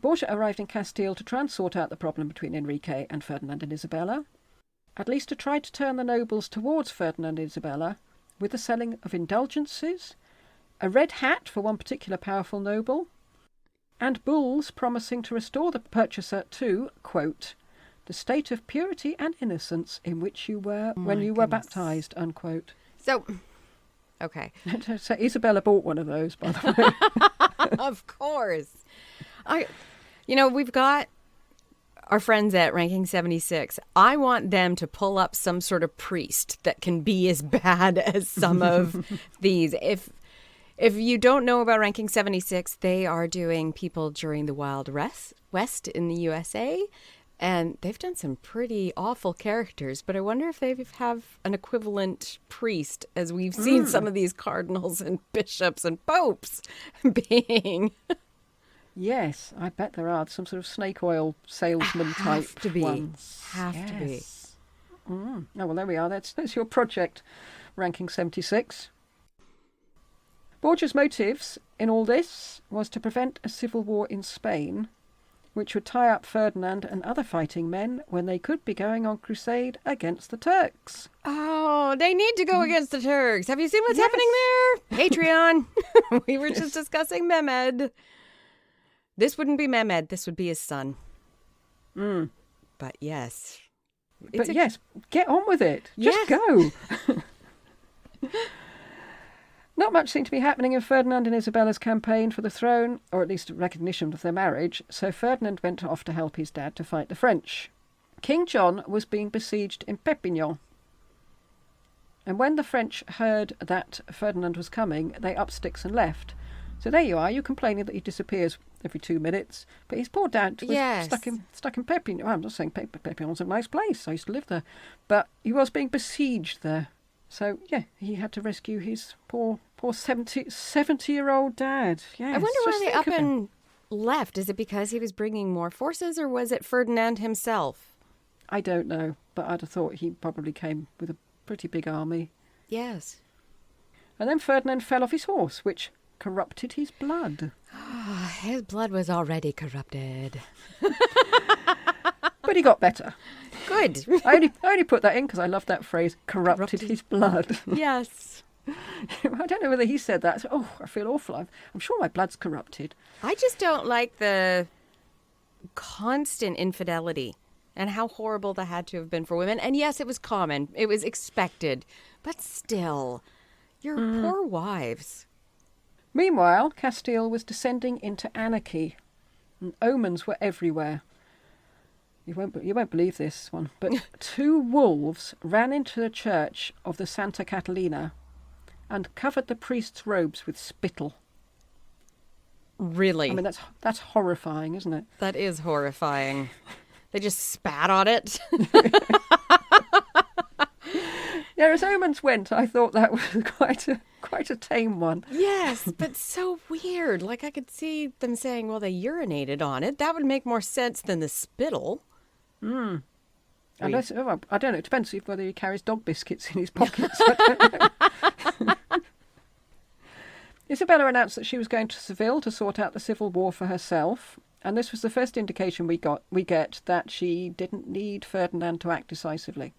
Borgia arrived in Castile to try and sort out the problem between Enrique and Ferdinand and Isabella, at least to try to turn the nobles towards Ferdinand and Isabella with the selling of indulgences, a red hat for one particular powerful noble, and bulls promising to restore the purchaser to, quote, the state of purity and innocence in which you were when you were baptized, unquote. So, okay. So Isabella bought one of those, by the way. Of course. We've got our friends at Ranking 76. I want them to pull up some sort of priest that can be as bad as some of these. If you don't know about Ranking 76, they are doing people during the Wild West in the USA. And they've done some pretty awful characters, but I wonder if they have an equivalent priest, as we've seen some of these cardinals and bishops and popes being. Yes, I bet there are some sort of snake oil salesman type ones. Have to be. Oh, well, there we are. That's your project, Ranking 76. Borgia's motives in all this was to prevent a civil war in Spain, which would tie up Ferdinand and other fighting men when they could be going on crusade against the Turks. Oh, they need to go against the Turks. Have you seen what's happening there? Patreon. We were just discussing Mehmed. This wouldn't be Mehmed. This would be his son. But yes. Yes, get on with it. Just go. Not much seemed to be happening in Ferdinand and Isabella's campaign for the throne, or at least recognition of their marriage, so Ferdinand went off to help his dad to fight the French. King John was being besieged in Perpignan. And when the French heard that Ferdinand was coming, they upped sticks and left. So there you are, you complaining that he disappears every 2 minutes, but his poor dad was stuck in Perpignan. Well, I'm not saying Perpignan's a nice place, I used to live there, but he was being besieged there. So, he had to rescue his poor 70-year-old dad. Yes, I wonder why they up and left. Is it because he was bringing more forces, or was it Ferdinand himself? I don't know, but I'd have thought he probably came with a pretty big army. Yes. And then Ferdinand fell off his horse, which corrupted his blood. His blood was already corrupted. But he got better. Good. I only put that in because I love that phrase, corrupted his blood. Yes. I don't know whether he said that. I feel awful. I'm sure my blood's corrupted. I just don't like the constant infidelity and how horrible that had to have been for women. And yes, it was common. It was expected. But still, your poor wives. Meanwhile, Castile was descending into anarchy. and omens were everywhere. You won't believe this one, but 2 wolves ran into the church of the Santa Catalina and covered the priest's robes with spittle. Really? I mean, that's horrifying, isn't it? That is horrifying. They just spat on it. Yeah, as omens went, I thought that was quite a tame one. Yes, but so weird. Like, I could see them saying, well, they urinated on it. That would make more sense than the spittle. I don't know. It depends whether he carries dog biscuits in his pockets. I don't know. Isabella announced that she was going to Seville to sort out the civil war for herself, and this was the first indication we get that she didn't need Ferdinand to act decisively.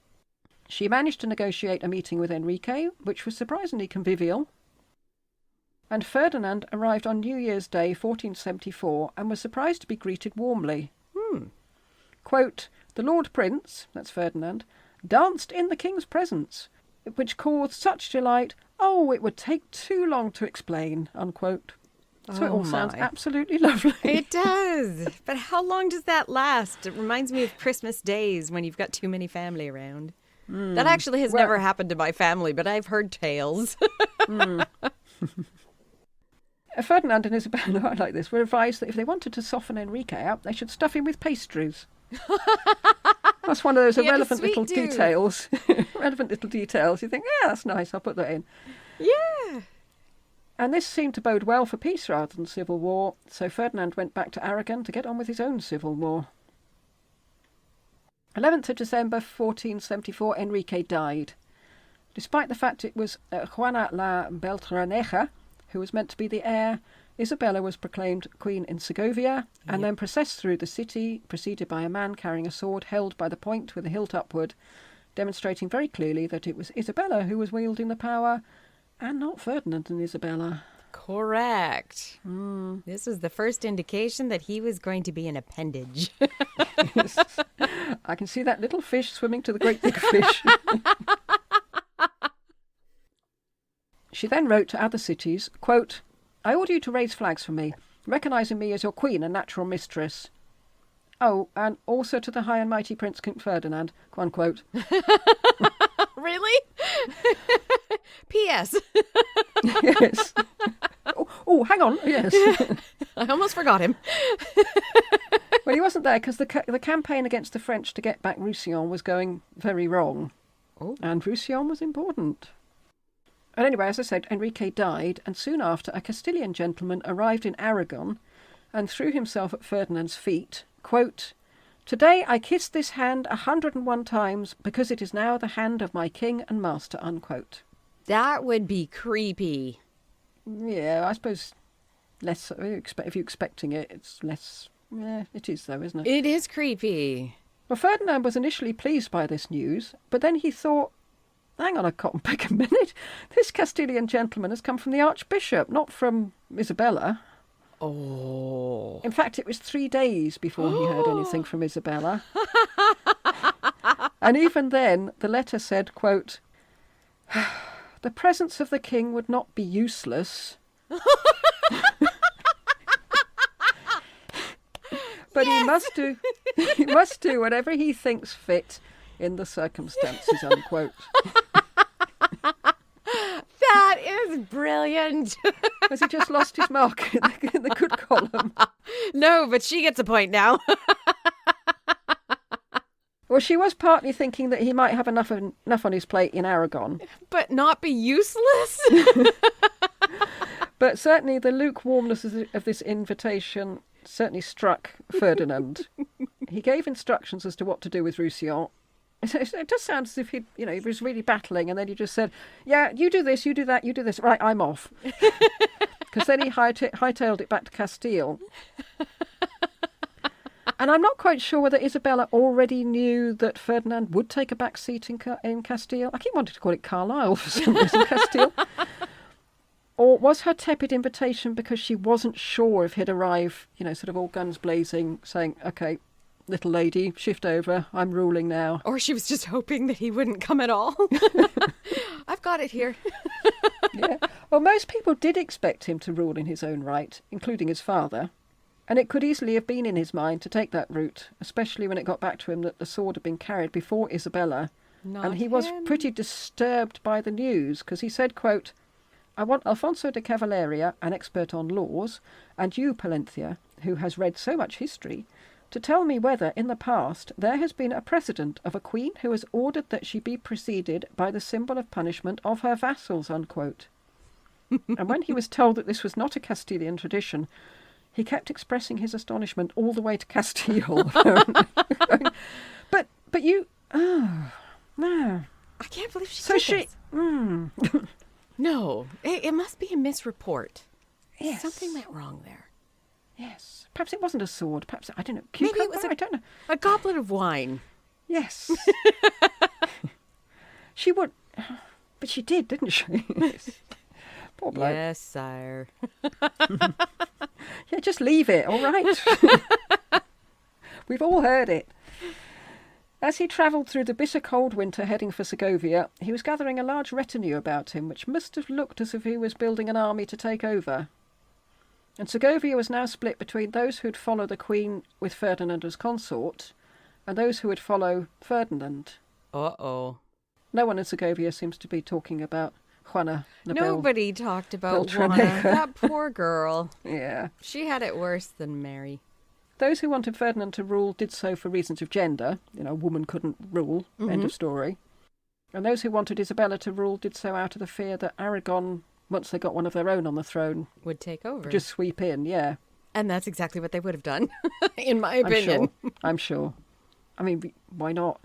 She managed to negotiate a meeting with Enrique, which was surprisingly convivial, and Ferdinand arrived on New Year's Day 1474 and was surprised to be greeted warmly. Quote, "The Lord Prince," that's Ferdinand, "danced in the king's presence, which caused such delight, it would take too long to explain," unquote. So it all sounds absolutely lovely. It does. But how long does that last? It reminds me of Christmas days when you've got too many family around. That actually has never happened to my family, but I've heard tales. Ferdinand and Isabella, I like this, were advised that if they wanted to soften Enrique up, they should stuff him with pastries. That's one of those irrelevant little details. Relevant little details. You think, yeah, that's nice, I'll put that in. Yeah. And this seemed to bode well for peace rather than civil war, so Ferdinand went back to Aragon to get on with his own civil war. 11th of December 1474, Enrique died. Despite the fact it was Juana la Beltraneja who was meant to be the heir, Isabella was proclaimed queen in Segovia and then processed through the city, preceded by a man carrying a sword held by the point with the hilt upward, demonstrating very clearly that it was Isabella who was wielding the power and not Ferdinand and Isabella. Correct. This was the first indication that he was going to be an appendage. Yes. I can see that little fish swimming to the great big fish. She then wrote to other cities, quote, "I order you to raise flags for me, recognising me as your queen and natural mistress. Oh, and also to the high and mighty Prince King Ferdinand," unquote. Really? P.S. Yes. Oh, hang on. Yes. I almost forgot him. Well, he wasn't there because the campaign against the French to get back Roussillon was going very wrong. Oh. And Roussillon was important. And anyway, as I said, Enrique died, and soon after, a Castilian gentleman arrived in Aragon and threw himself at Ferdinand's feet, quote, "Today I kissed this hand 101 times because it is now the hand of my king and master," unquote. That would be creepy. Yeah, I suppose less. If you're expecting it, it's less. Yeah, it is though, isn't it? It is creepy. Well, Ferdinand was initially pleased by this news, but then he thought, hang on a minute, this Castilian gentleman has come from the Archbishop, not from Isabella. Oh. In fact, it was 3 days before he heard anything from Isabella. And even then, the letter said, quote, "The presence of the king would not be useless." But yes! he must do whatever he thinks fit in the circumstances, unquote. That is brilliant. Has he just lost his mark in the good column? No, but she gets a point now. Well, she was partly thinking that he might have enough on his plate in Aragon. But not be useless? But certainly the lukewarmness of this invitation certainly struck Ferdinand. He gave instructions as to what to do with Roussillon. It does sound as if he was really battling, and then he just said, "Yeah, you do this, you do that, you do this. Right, I'm off." Because then he hightailed it back to Castile. And I'm not quite sure whether Isabella already knew that Ferdinand would take a back seat in Castile. I keep wanting to call it Carlisle for some reason, Castile. Or was her tepid invitation because she wasn't sure if he'd arrive, sort of all guns blazing, saying, "Okay, little lady, shift over, I'm ruling now." Or she was just hoping that he wouldn't come at all. I've got it here. Yeah. Well, most people did expect him to rule in his own right, including his father. And it could easily have been in his mind to take that route, especially when it got back to him that the sword had been carried before Isabella. And he was pretty disturbed by the news, because he said, quote, "I want Alfonso de Cavalleria, an expert on laws, and you, Palencia, who has read so much history, to tell me whether, in the past, there has been a precedent of a queen who has ordered that she be preceded by the symbol of punishment of her vassals," unquote. And when he was told that this was not a Castilian tradition, he kept expressing his astonishment all the way to Castile. but you... Oh, no. I can't believe she so did she... this. Mm. No, it must be a misreport. Yes. Something went wrong there. Yes. Perhaps it wasn't a sword. Perhaps, I don't know, Maybe cucumber? it was I don't know. a goblet of wine. Yes. She would... But she did, didn't she? Poor bloke. Yes, sire. Yeah, just leave it, all right? We've all heard it. As he travelled through the bitter cold winter heading for Segovia, he was gathering a large retinue about him, which must have looked as if he was building an army to take over. And Segovia was now split between those who'd follow the Queen with Ferdinand as consort and those who would follow Ferdinand. Uh-oh. No one in Segovia seems to be talking about Juana la Nobody talked about Beltranega. Juana. That poor girl. Yeah. She had it worse than Mary. Those who wanted Ferdinand to rule did so for reasons of gender. You know, a woman couldn't rule. End of story. And those who wanted Isabella to rule did so out of the fear that Aragon, once they got one of their own on the throne, Would take over. just sweep in, yeah. And that's exactly what they would have done, in my opinion. I'm sure. I mean, why not?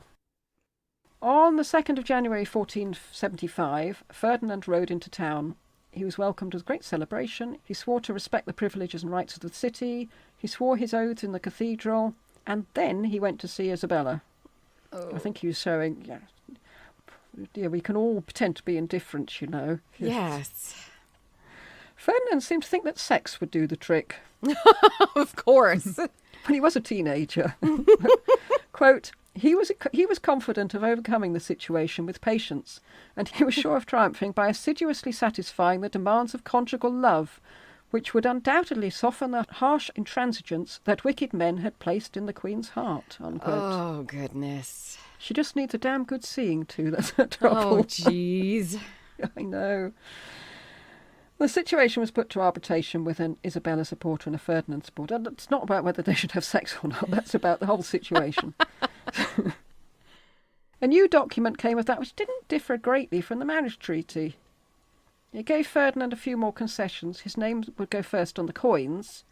On the 2nd of January 1475, Ferdinand rode into town. He was welcomed with great celebration. He swore to respect the privileges and rights of the city. He swore his oaths in the cathedral. And then he went to see Isabella. Oh. I think he was showing, yeah, we can all pretend to be indifferent, you know. Yes. Ferdinand seemed to think that sex would do the trick. Of course. When he was a teenager. Quote, he was confident of overcoming the situation with patience, and he was sure of triumphing by assiduously satisfying the demands of conjugal love, which would undoubtedly soften the harsh intransigence that wicked men had placed in the Queen's heart, unquote. Oh, goodness. She just needs a damn good seeing to, that's her trouble. Oh, jeez. I know. The situation was put to arbitration with an Isabella supporter and a Ferdinand supporter. And it's not about whether they should have sex or not. That's about the whole situation. A new document came of that which didn't differ greatly from the marriage treaty. It gave Ferdinand a few more concessions. His name would go first on the coins,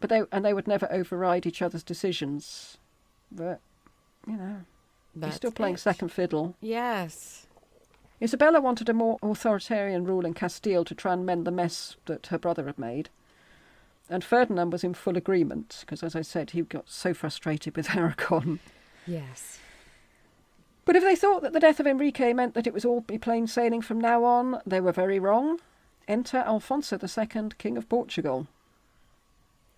but they would never override each other's decisions. But, you know, he's still playing second fiddle. Yes. Isabella wanted a more authoritarian rule in Castile to try and mend the mess that her brother had made. And Ferdinand was in full agreement, because, as I said, he got so frustrated with Aragon. Yes. But if they thought that the death of Enrique meant that it was all be plain sailing from now on, they were very wrong. Enter Alfonso II, King of Portugal.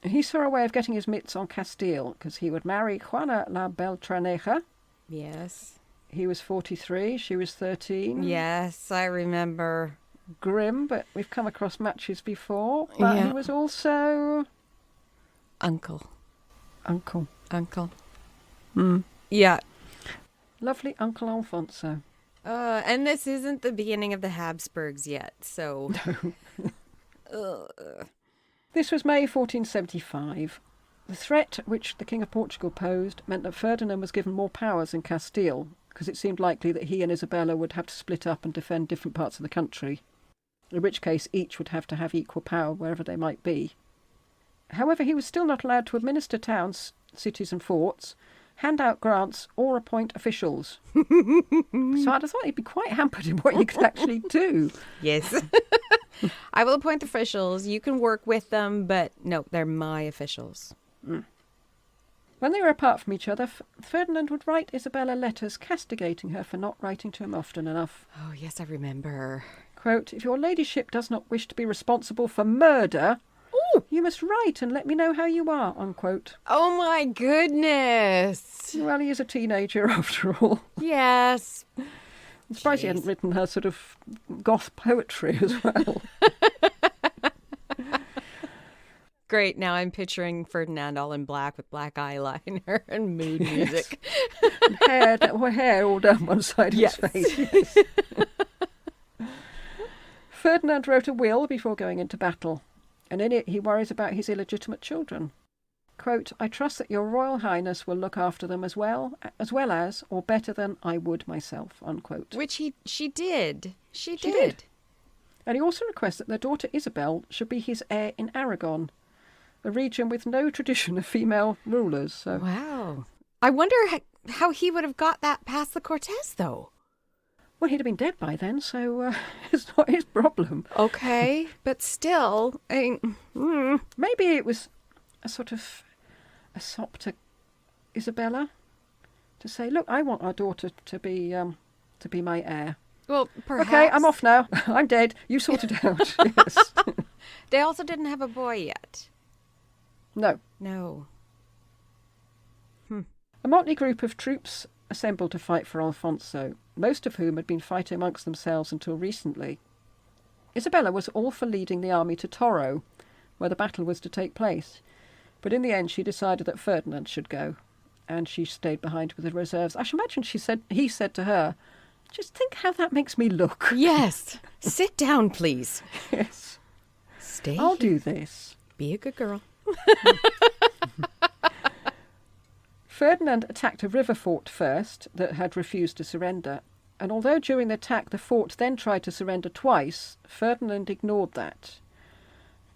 He saw a way of getting his mitts on Castile, because he would marry Juana la Beltraneja. Yes. He was 43, she was 13. Yes, I remember. Grim, but we've come across matches before. But he was also... Uncle. Yeah. Lovely Uncle Alfonso. And this isn't the beginning of the Habsburgs yet, so... No. This was May 1475. The threat which the King of Portugal posed meant that Ferdinand was given more powers in Castile, because it seemed likely that he and Isabella would have to split up and defend different parts of the country, in which case each would have to have equal power wherever they might be. However, he was still not allowed to administer towns, cities and forts, hand out grants or appoint officials. So I thought he'd be quite hampered in what he could actually do. Yes. I will appoint officials. You can work with them, but no, they're my officials. When they were apart from each other, Ferdinand would write Isabella letters castigating her for not writing to him often enough. Oh, yes, I remember. Quote, "If your ladyship does not wish to be responsible for murder, you must write and let me know how you are," unquote. Oh, my goodness. Well, he is a teenager after all. Yes. I'm surprised he hadn't written her sort of goth poetry as well. great. Now I'm picturing Ferdinand all in black with black eyeliner and mood music. hair all down one side of his face. Yes. Ferdinand wrote a will before going into battle, and in it he worries about his illegitimate children. Quote, I trust that your Royal Highness will look after them as well as, or better than I would myself, unquote. Which she did. She did. And he also requests that their daughter Isabel should be his heir in Aragon, a region with no tradition of female rulers. So. Wow. I wonder how he would have got that past the Cortes, though. Well, he'd have been dead by then, so it's not his problem. Okay, but still, Maybe it was a sort of a sop to Isabella to say, look, I want our daughter to be my heir. Well, perhaps. Okay, I'm off now. I'm dead. You sort it out. Yes. They also didn't have a boy yet. No. A motley group of troops assembled to fight for Alfonso, most of whom had been fighting amongst themselves until recently. Isabella was all for leading the army to Toro, where the battle was to take place, but in the end she decided that Ferdinand should go, and she stayed behind with the reserves. I should imagine he said to her, just think how that makes me look. Yes. Sit down, please. Yes. Stay I'll here. do this. Be a good girl. Ferdinand attacked a river fort first that had refused to surrender, and although during the attack the fort then tried to surrender twice, Ferdinand ignored that.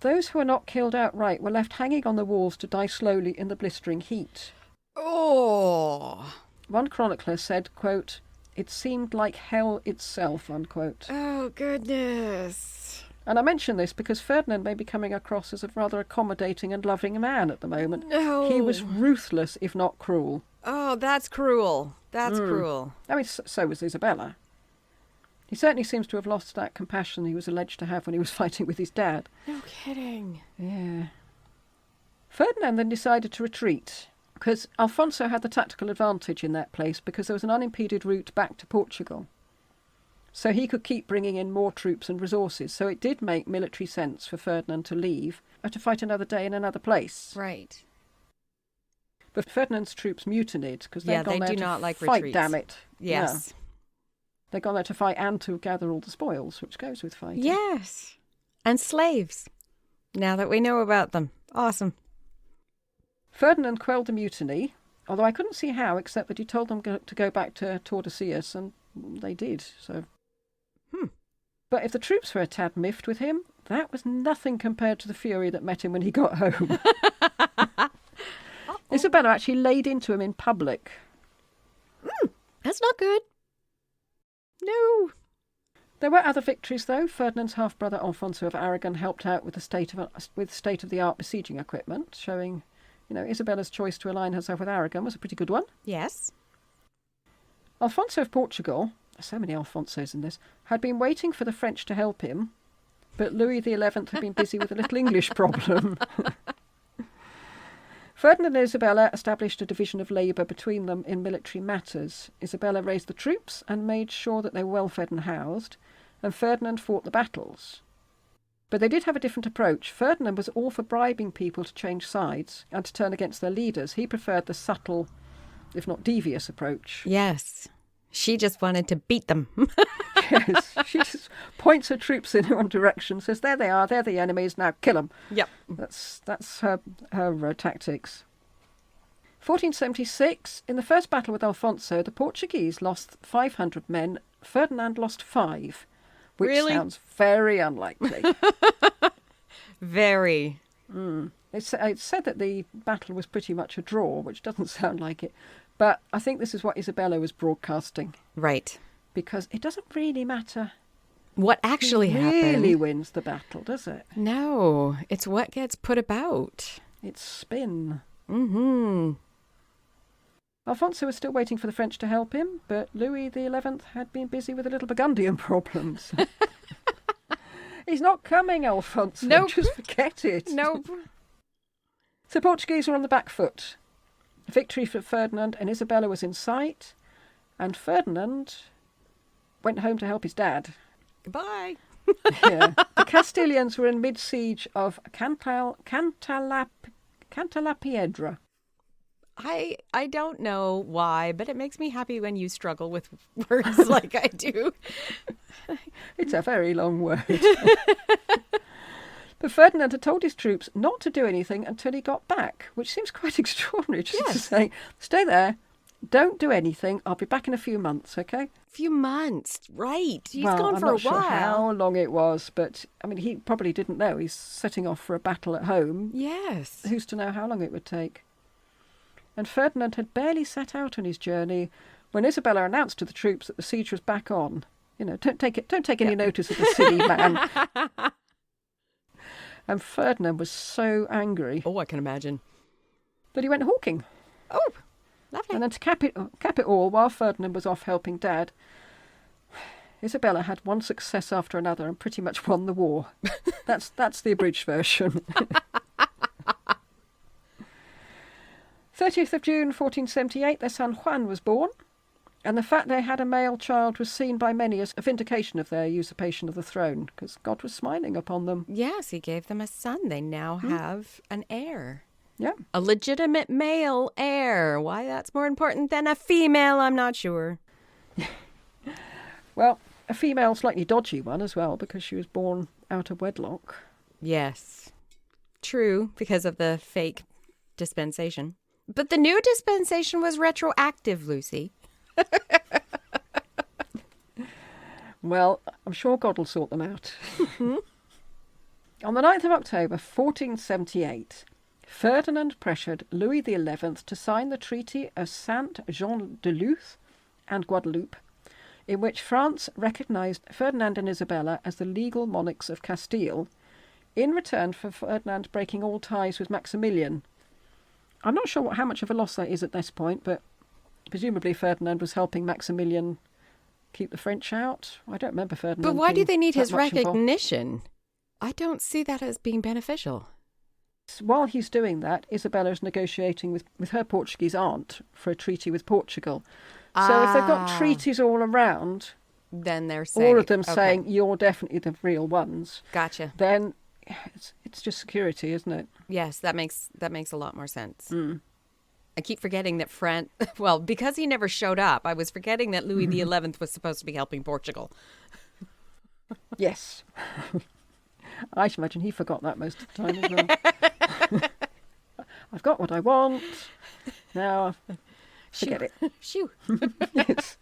Those who were not killed outright were left hanging on the walls to die slowly in the blistering heat. Oh. One chronicler said, quote, it seemed like hell itself, unquote. Oh, goodness. And I mention this because Ferdinand may be coming across as a rather accommodating and loving man at the moment. No. He was ruthless, if not cruel. Oh, that's cruel. That's cruel. I mean, so was Isabella. He certainly seems to have lost that compassion he was alleged to have when he was fighting with his dad. No kidding. Yeah. Ferdinand then decided to retreat, because Alfonso had the tactical advantage in that place because there was an unimpeded route back to Portugal. So he could keep bringing in more troops and resources. So it did make military sense for Ferdinand to leave or to fight another day in another place. Right. But Ferdinand's troops mutinied because they'd gone there to fight, retreats. damn it. Yes. No. They'd gone there to fight and to gather all the spoils, which goes with fighting. Yes. And slaves. Now that we know about them. Awesome. Ferdinand quelled the mutiny, although I couldn't see how, except that he told them to go back to Tordesillas, and they did, so... But if the troops were a tad miffed with him, that was nothing compared to the fury that met him when he got home. Isabella actually laid into him in public. That's not good. No. There were other victories, though. Ferdinand's half-brother Alfonso of Aragon helped out with state-of-the-art besieging equipment, showing, Isabella's choice to align herself with Aragon was a pretty good one. Yes. Alfonso of Portugal, so many Alfonsos in this, had been waiting for the French to help him, but Louis XI had been busy with a little English problem. Ferdinand and Isabella established a division of labour between them in military matters. Isabella raised the troops and made sure that they were well fed and housed, and Ferdinand fought the battles. But they did have a different approach. Ferdinand was all for bribing people to change sides and to turn against their leaders. He preferred the subtle, if not devious, approach. Yes. She just wanted to beat them. Yes. She just points her troops in one direction, says, there they are, they're the enemies, now kill them. Yep. That's her tactics. 1476, in the first battle with Alfonso, the Portuguese lost 500 men. Ferdinand lost 5, which Really? sounds very unlikely. Very. It's said that the battle was pretty much a draw, which doesn't sound like it. But I think this is what Isabella was broadcasting. Right. Because it doesn't really matter What actually who happened. really wins the battle, does it? No, it's what gets put about. It's spin. Mm-hmm. Alfonso was still waiting for the French to help him, but Louis XI had been busy with a little Burgundian problems. He's not coming, Alfonso. Nope. Just forget it. Nope. So Portuguese were on the back foot. Victory for Ferdinand and Isabella was in sight, and Ferdinand went home to help his dad. Goodbye. Yeah. The Castilians were in mid-siege of Cantalapiedra. I don't know why, but it makes me happy when you struggle with words like I do. It's a very long word. But Ferdinand had told his troops not to do anything until he got back, which seems quite extraordinary, just to say, stay there, don't do anything, I'll be back in a few months, okay? Few months, right. He's well, gone I'm for not a sure while. how long it was, but, I mean, he probably didn't know. He's setting off for a battle at home. Yes. Who's to know how long it would take? And Ferdinand had barely set out on his journey when Isabella announced to the troops that the siege was back on. You know, don't take any notice of the silly man. And Ferdinand was so angry. Oh, I can imagine. That he went hawking. Oh, lovely. And then to cap it all, while Ferdinand was off helping Dad, Isabella had one success after another and pretty much won the war. That's the abridged version. 30th of June 1478, their son Juan was born, and the fact they had a male child was seen by many as a vindication of their usurpation of the throne, because God was smiling upon them. Yes, he gave them a son. They now have an heir. Yeah. A legitimate male heir. Why that's more important than a female, I'm not sure. Well, a female, slightly dodgy one as well, because she was born out of wedlock. Yes. True, because of the fake dispensation. But the new dispensation was retroactive, Lucy. Well, I'm sure God will sort them out. On the 9th of October 1478, Ferdinand pressured Louis XI to sign the Treaty of Saint-Jean-de-Luz and Guadeloupe, in which France recognised Ferdinand and Isabella as the legal monarchs of Castile, in return for Ferdinand breaking all ties with Maximilian. I'm not sure how much of a loss that is at this point, but presumably Ferdinand was helping Maximilian keep the French out. I don't remember Ferdinand. But why do they need his much recognition? involved. I don't see that as being beneficial. While he's doing that, Isabella is negotiating with her Portuguese aunt for a treaty with Portugal. So if they've got treaties all around, then they're saying, all of them saying you're definitely the real ones. Gotcha. Then it's just security, isn't it? Yes, that makes a lot more sense. Mm. I keep forgetting that well, because he never showed up, I was forgetting that Louis XI was supposed to be helping Portugal. Yes. I should imagine he forgot that most of the time as well. I've got what I want. Now, forget it. Shoo. Yes.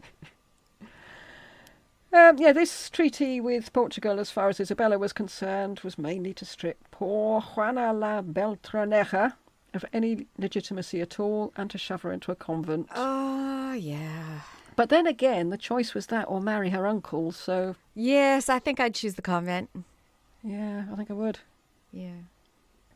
This treaty with Portugal, as far as Isabella was concerned, was mainly to strip poor Juana la Beltraneja of any legitimacy at all and to shove her into a convent. Oh, yeah. But then again, the choice was that or marry her uncle, so... Yes, I think I'd choose the convent. Yeah, I think I would. Yeah.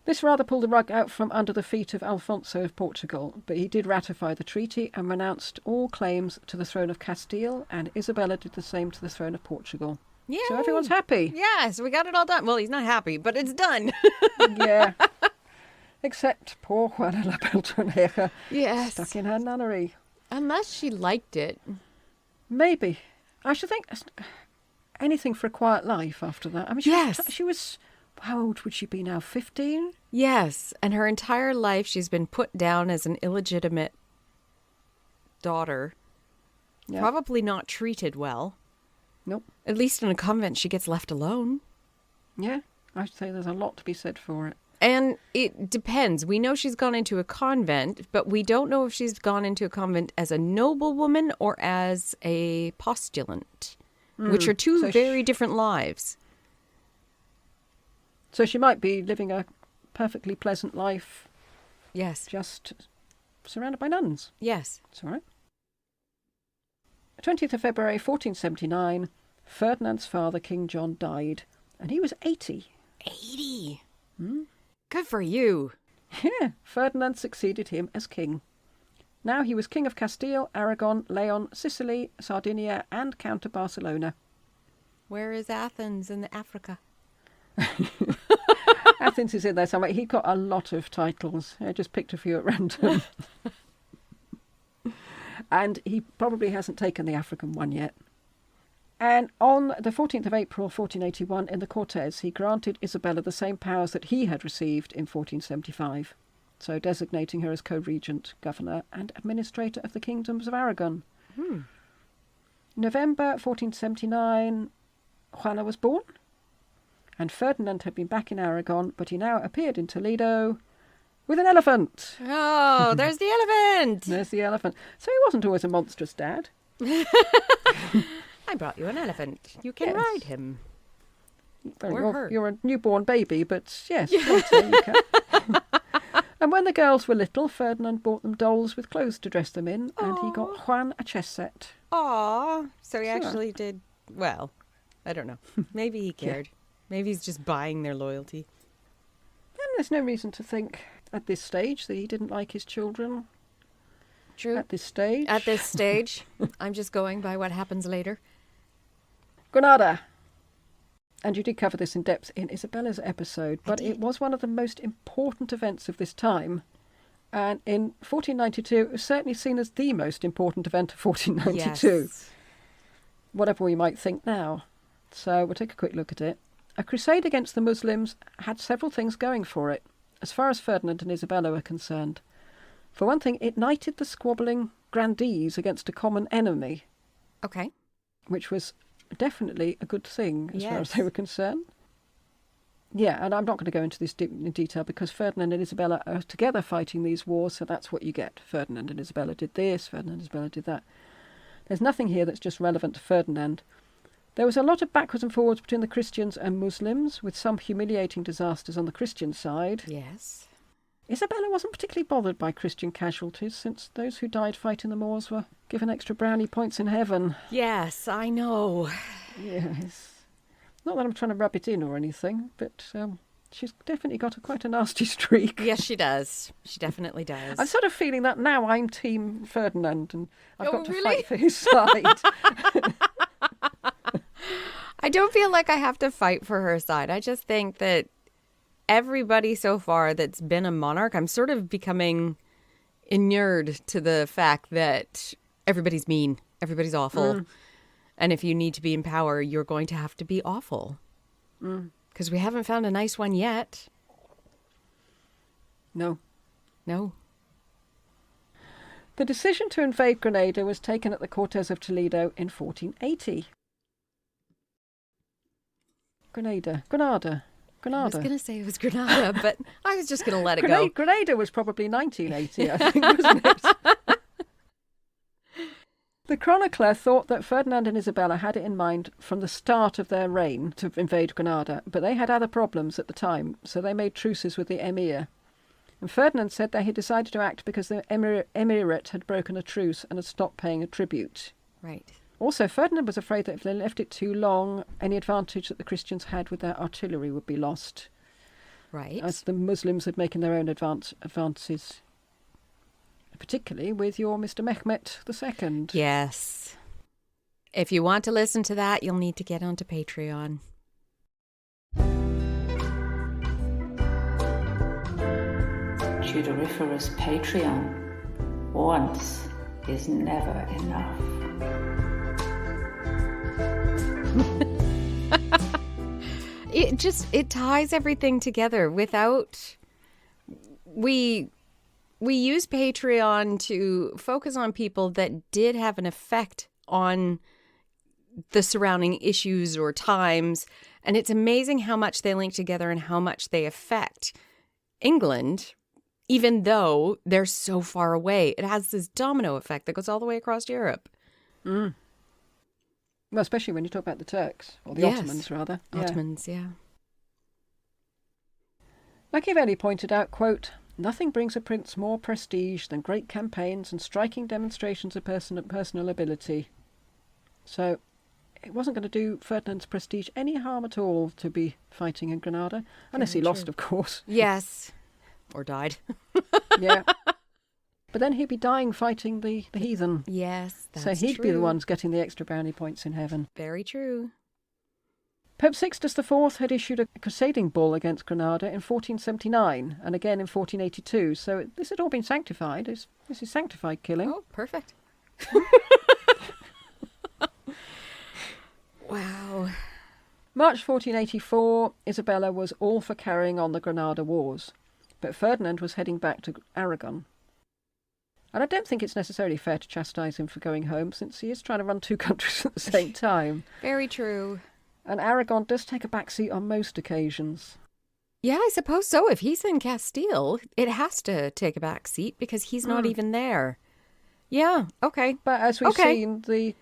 This rather pulled the rug out from under the feet of Alfonso of Portugal, but he did ratify the treaty and renounced all claims to the throne of Castile, and Isabella did the same to the throne of Portugal. Yeah. So everyone's happy. Yes, we got it all done. Well, he's not happy, but it's done. Yeah. Except poor Juana la Beltraneja. Yes. Stuck in her nunnery. Unless she liked it. Maybe. I should think anything for a quiet life after that. I mean, she was... How old would she be now? 15? Yes, and her entire life she's been put down as an illegitimate daughter. Yeah. Probably not treated well. Nope. At least in a convent she gets left alone. Yeah, I'd say there's a lot to be said for it. And it depends. We know she's gone into a convent, but we don't know if she's gone into a convent as a noblewoman or as a postulant, which are two very different lives. So she might be living a perfectly pleasant life. Yes. Just surrounded by nuns. Yes. It's all right. 20th of February 1479, Ferdinand's father, King John, died, and he was 80. 80? Good for you. Yeah, Ferdinand succeeded him as king. Now he was King of Castile, Aragon, Leon, Sicily, Sardinia, and Count of Barcelona. Where is Athens in Africa? Athens is in there somewhere. He got a lot of titles. I just picked a few at random. And he probably hasn't taken the African one yet. And on the 14th of April 1481 in the Cortes, he granted Isabella the same powers that he had received in 1475, so designating her as co-regent, governor and administrator of the kingdoms of Aragon. November 1479, Juana was born, and Ferdinand had been back in Aragon, but he now appeared in Toledo with an elephant. Oh, there's the elephant. There's the elephant. So he wasn't always a monstrous dad. I brought you an elephant. You can ride him. Well, you're a newborn baby, but yes, later you can. And when the girls were little, Ferdinand bought them dolls with clothes to dress them in, and he got Juan a chess set. Aw. So he actually did, well, I don't know. Maybe he cared. Maybe he's just buying their loyalty. And there's no reason to think at this stage that he didn't like his children. True. At this stage. At this stage. I'm just going by what happens later. Granada. And you did cover this in depth in Isabella's episode, but it was one of the most important events of this time. And in 1492, it was certainly seen as the most important event of 1492. Yes. Whatever we might think now. So we'll take a quick look at it. A crusade against the Muslims had several things going for it, as far as Ferdinand and Isabella were concerned. For one thing, it knighted the squabbling grandees against a common enemy. Okay. Which was definitely a good thing as far as they were concerned. Yeah, and I'm not going to go into this in detail because Ferdinand and Isabella are together fighting these wars, so that's what you get. Ferdinand and Isabella did this, Ferdinand and Isabella did that. There's nothing here that's just relevant to Ferdinand. There was a lot of backwards and forwards between the Christians and Muslims, with some humiliating disasters on the Christian side. Yes. Isabella wasn't particularly bothered by Christian casualties, since those who died fighting the Moors were given extra brownie points in heaven. Yes, I know. Yes. Not that I'm trying to rub it in or anything, but she's definitely got quite a nasty streak. Yes, she does. She definitely does. I'm sort of feeling that now I'm Team Ferdinand and I've got to really? fight for his side. I don't feel like I have to fight for her side. I just think that everybody so far that's been a monarch, I'm sort of becoming inured to the fact that everybody's mean, everybody's awful. And if you need to be in power, you're going to have to be awful. Because we haven't found a nice one yet. No. The decision to invade Granada was taken at the Cortes of Toledo in 1480. Granada. I was going to say it was Granada, but I was just going to let it go. Granada was probably 1980, I think, wasn't it? The chronicler thought that Ferdinand and Isabella had it in mind from the start of their reign to invade Granada, but they had other problems at the time, so they made truces with the emir. And Ferdinand said that he decided to act because the emirate had broken a truce and had stopped paying a tribute. Right. Also, Ferdinand was afraid that if they left it too long, any advantage that the Christians had with their artillery would be lost. Right. As the Muslims had making their own advances. Particularly with your Mr. Mehmet II. Yes. If you want to listen to that, you'll need to get onto Patreon. Tudoriferous Patreon. Once is never enough. It ties everything together. Without we use Patreon to focus on people that did have an effect on the surrounding issues or times. And it's amazing how much they link together and how much they affect England, even though they're so far away. It has this domino effect that goes all the way across Europe. Well, especially when you talk about the Turks, or the Ottomans, rather. Ottomans, yeah. Machiavelli pointed out, quote, "Nothing brings a prince more prestige than great campaigns and striking demonstrations of personal ability." So it wasn't going to do Ferdinand's prestige any harm at all to be fighting in Granada, unless he lost, of course. Yes. Or died. Yeah. But then he'd be dying fighting the heathen. Yes, that's true. So he'd be the true. ones getting the extra brownie points in heaven. Very true. Pope Sixtus IV had issued a crusading bull against Granada in 1479 and again in 1482. So this had all been sanctified. This is sanctified killing. Oh, perfect. March 1484, Isabella was all for carrying on the Granada Wars, but Ferdinand was heading back to Aragon. And I don't think it's necessarily fair to chastise him for going home, since he is trying to run two countries at the same time. Very true. And Aragon does take a backseat on most occasions. Yeah, I suppose so. If he's in Castile, it has to take a backseat because he's not even there. Yeah, okay. But as we've seen, the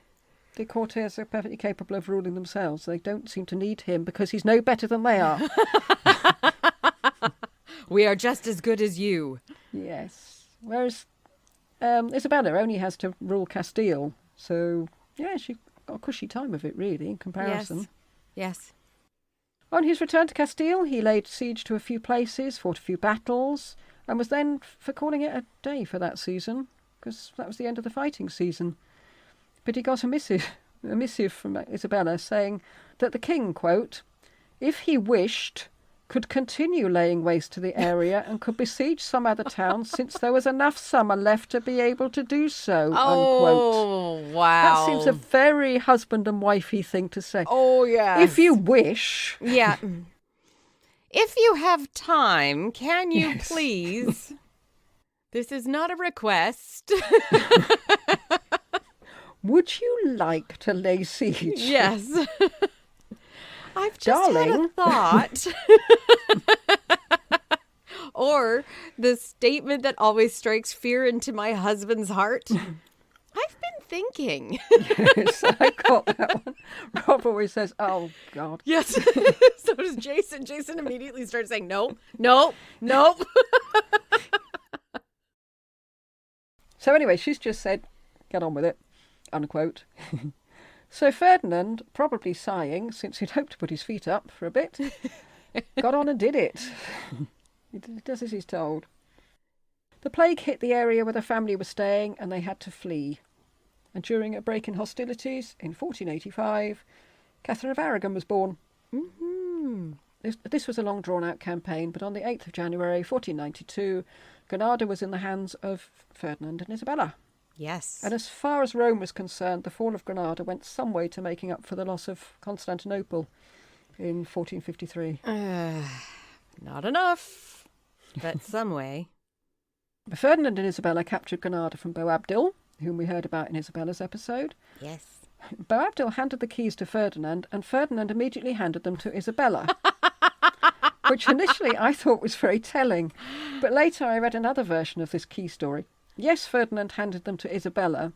Cortes are perfectly capable of ruling themselves. They don't seem to need him because he's no better than they are. We are just as good as you. Yes. Whereas Isabella only has to rule Castile. So, yeah, she got a cushy time of it, really, in comparison. Yes. On his return to Castile, he laid siege to a few places, fought a few battles, and was then for calling it a day for that season, because that was the end of the fighting season. But he got a missive from Isabella saying that the king, quote, if he wished, could continue laying waste to the area and could besiege some other towns since there was enough summer left to be able to do so, unquote. Oh, wow. That seems a very husband and wifey thing to say. Oh, yeah. If you wish. Yeah. If you have time, can you please? This is not a request. Would you like to lay siege? Yes. I've just had a thought. Or the statement that always strikes fear into my husband's heart. I've been thinking. Yes, I got that one. Rob always says, oh, God. Yes. So does Jason. Jason immediately starts saying, no. So anyway, she's just said, get on with it, unquote. So Ferdinand, probably sighing, since he'd hoped to put his feet up for a bit, got on and did it. He does as he's told. The plague hit the area where the family was staying and they had to flee. And during a break in hostilities in 1485, Catherine of Aragon was born. Mm-hmm. This was a long drawn-out campaign, but on the 8th of January 1492, Granada was in the hands of Ferdinand and Isabella. Yes. And as far as Rome was concerned, the fall of Granada went some way to making up for the loss of Constantinople in 1453. Not enough, but some way. Ferdinand and Isabella captured Granada from Boabdil, whom we heard about in Isabella's episode. Yes. Boabdil handed the keys to Ferdinand, and Ferdinand immediately handed them to Isabella, which initially I thought was very telling. But later I read another version of this key story. Yes, Ferdinand handed them to Isabella,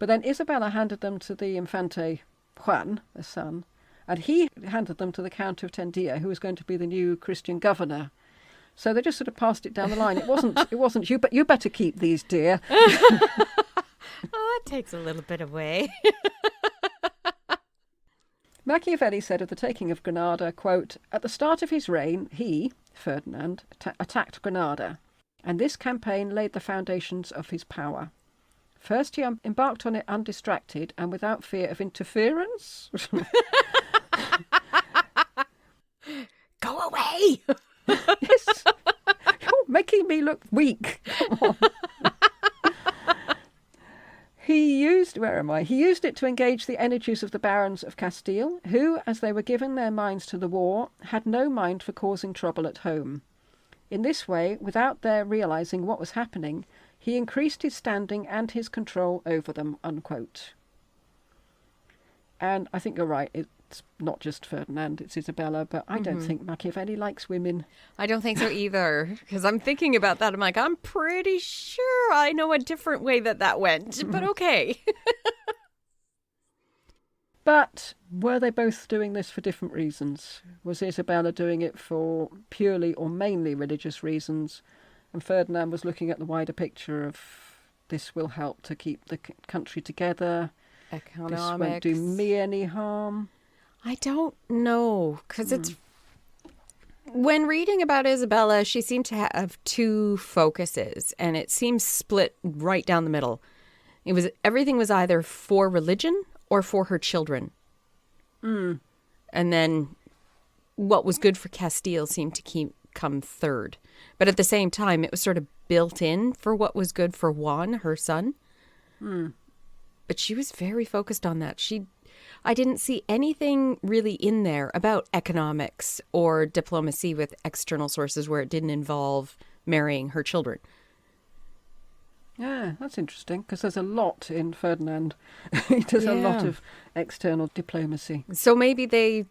but then Isabella handed them to the Infante Juan, the son, and he handed them to the Count of Tendilla, who was going to be the new Christian governor. So they just sort of passed it down the line. It wasn't you, but you better keep these, dear. Oh, it takes a little bit away. Machiavelli said of the taking of Granada, quote, at the start of his reign, he, Ferdinand, attacked Granada, and this campaign laid the foundations of his power. First he embarked on it undistracted and without fear of interference. Go away! Yes. You're making me look weak. Come on. He used it to engage the energies of the barons of Castile, who, as they were giving their minds to the war, had no mind for causing trouble at home. In this way, without their realising what was happening, he increased his standing and his control over them, unquote. And I think you're right, it's not just Ferdinand, it's Isabella, but I don't think Machiavelli likes women. I don't think so either, because I'm thinking about that. I'm like, I'm pretty sure I know a different way that went, but okay. But were they both doing this for different reasons? Was Isabella doing it for purely or mainly religious reasons? And Ferdinand was looking at the wider picture of this will help to keep the country together. Economics. This won't do me any harm. I don't know, because it's... When reading about Isabella, she seemed to have two focuses, and it seems split right down the middle. Everything was either for religion or for her children. And then what was good for Castile seemed to come third. But at the same time, it was sort of built in for what was good for Juan, her son. But she was very focused on that. I didn't see anything really in there about economics or diplomacy with external sources where it didn't involve marrying her children. Yeah, that's interesting, because there's a lot in Ferdinand. He does a lot of external diplomacy. So maybe they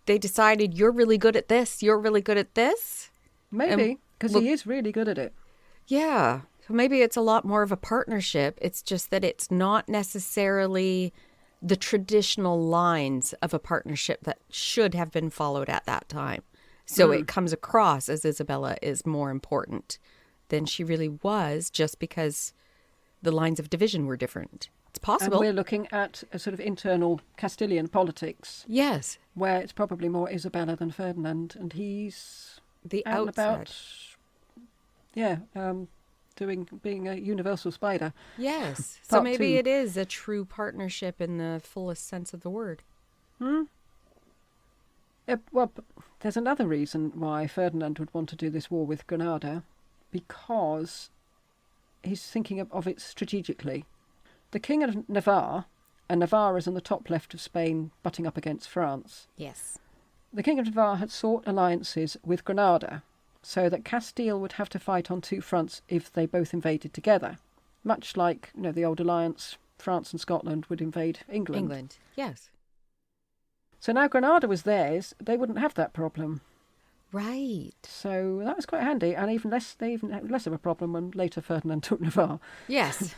decided, you're really good at this, you're really good at this. Maybe, because he is really good at it. Yeah. So maybe it's a lot more of a partnership. It's just that it's not necessarily the traditional lines of a partnership that should have been followed at that time. So it comes across as Isabella is more important than she really was, just because the lines of division were different. It's possible. And we're looking at a sort of internal Castilian politics. Yes. Where it's probably more Isabella than Ferdinand, and he's The out and outside. about, being a universal spider. Yes. So Part maybe two. it is a true partnership in the fullest sense of the word. Well, there's another reason why Ferdinand would want to do this war with Granada, because he's thinking of it strategically. The King of Navarre, and Navarre is in the top left of Spain, butting up against France. Yes. The King of Navarre had sought alliances with Granada, so that Castile would have to fight on two fronts if they both invaded together. Much like, the old alliance, France and Scotland would invade England. England. Yes. So now Granada was theirs, they wouldn't have that problem. Right. So that was quite handy, and they even had less of a problem when later Ferdinand took Navarre. Yes.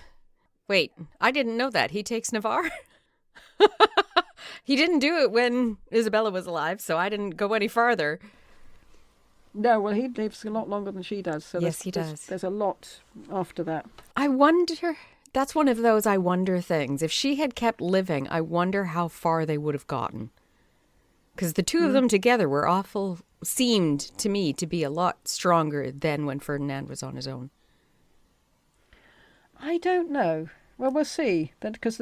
Wait, I didn't know that. He takes Navarre? He didn't do it when Isabella was alive, so I didn't go any farther. No, well, he lives a lot longer than she does. So Yes, he does. There's a lot after that. I wonder, that's one of those I wonder things. If she had kept living, I wonder how far they would have gotten. Because the two of them together seemed to me to be a lot stronger than when Ferdinand was on his own. I don't know. Well, we'll see. Because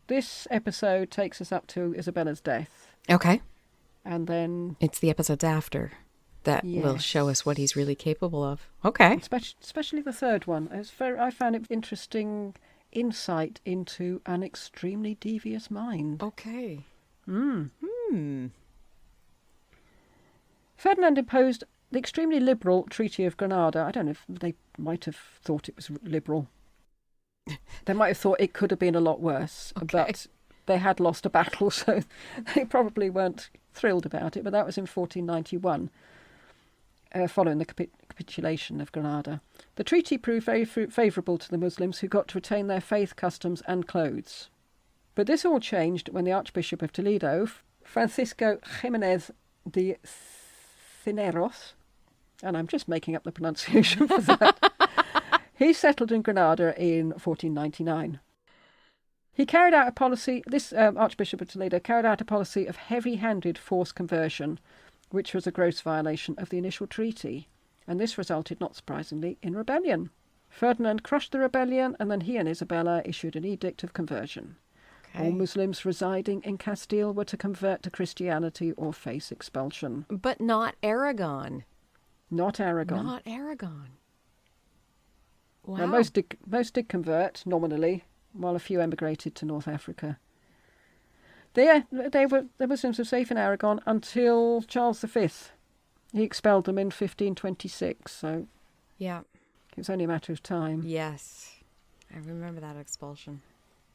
this episode takes us up to Isabella's death. Okay. And then... It's the episodes after that will Yes. show us what he's really capable of. Okay. Especially the third one. I found it interesting insight into an extremely devious mind. Okay. Ferdinand imposed the extremely liberal Treaty of Granada. I don't know if they might have thought it was liberal. They might have thought it could have been a lot worse, but they had lost a battle, so they probably weren't thrilled about it. But that was in 1491, following the capitulation of Granada. The treaty proved very favourable to the Muslims, who got to retain their faith, customs and clothes. But this all changed when the Archbishop of Toledo, Francisco Jimenez de Cisneros, and I'm just making up the pronunciation for that, he settled in Granada in 1499. He carried out a policy, this Archbishop of Toledo carried out a policy of heavy-handed forced conversion, which was a gross violation of the initial treaty, and this resulted, not surprisingly, in rebellion. Ferdinand crushed the rebellion, and then he and Isabella issued an edict of conversion. All Muslims residing in Castile were to convert to Christianity or face expulsion. But not Aragon. Not Aragon. Not Aragon. Wow. Now, most did convert, nominally, while a few emigrated to North Africa. The Muslims were safe in Aragon until Charles V. He expelled them in 1526, so Yeah. it was only a matter of time. Yes. I remember that expulsion.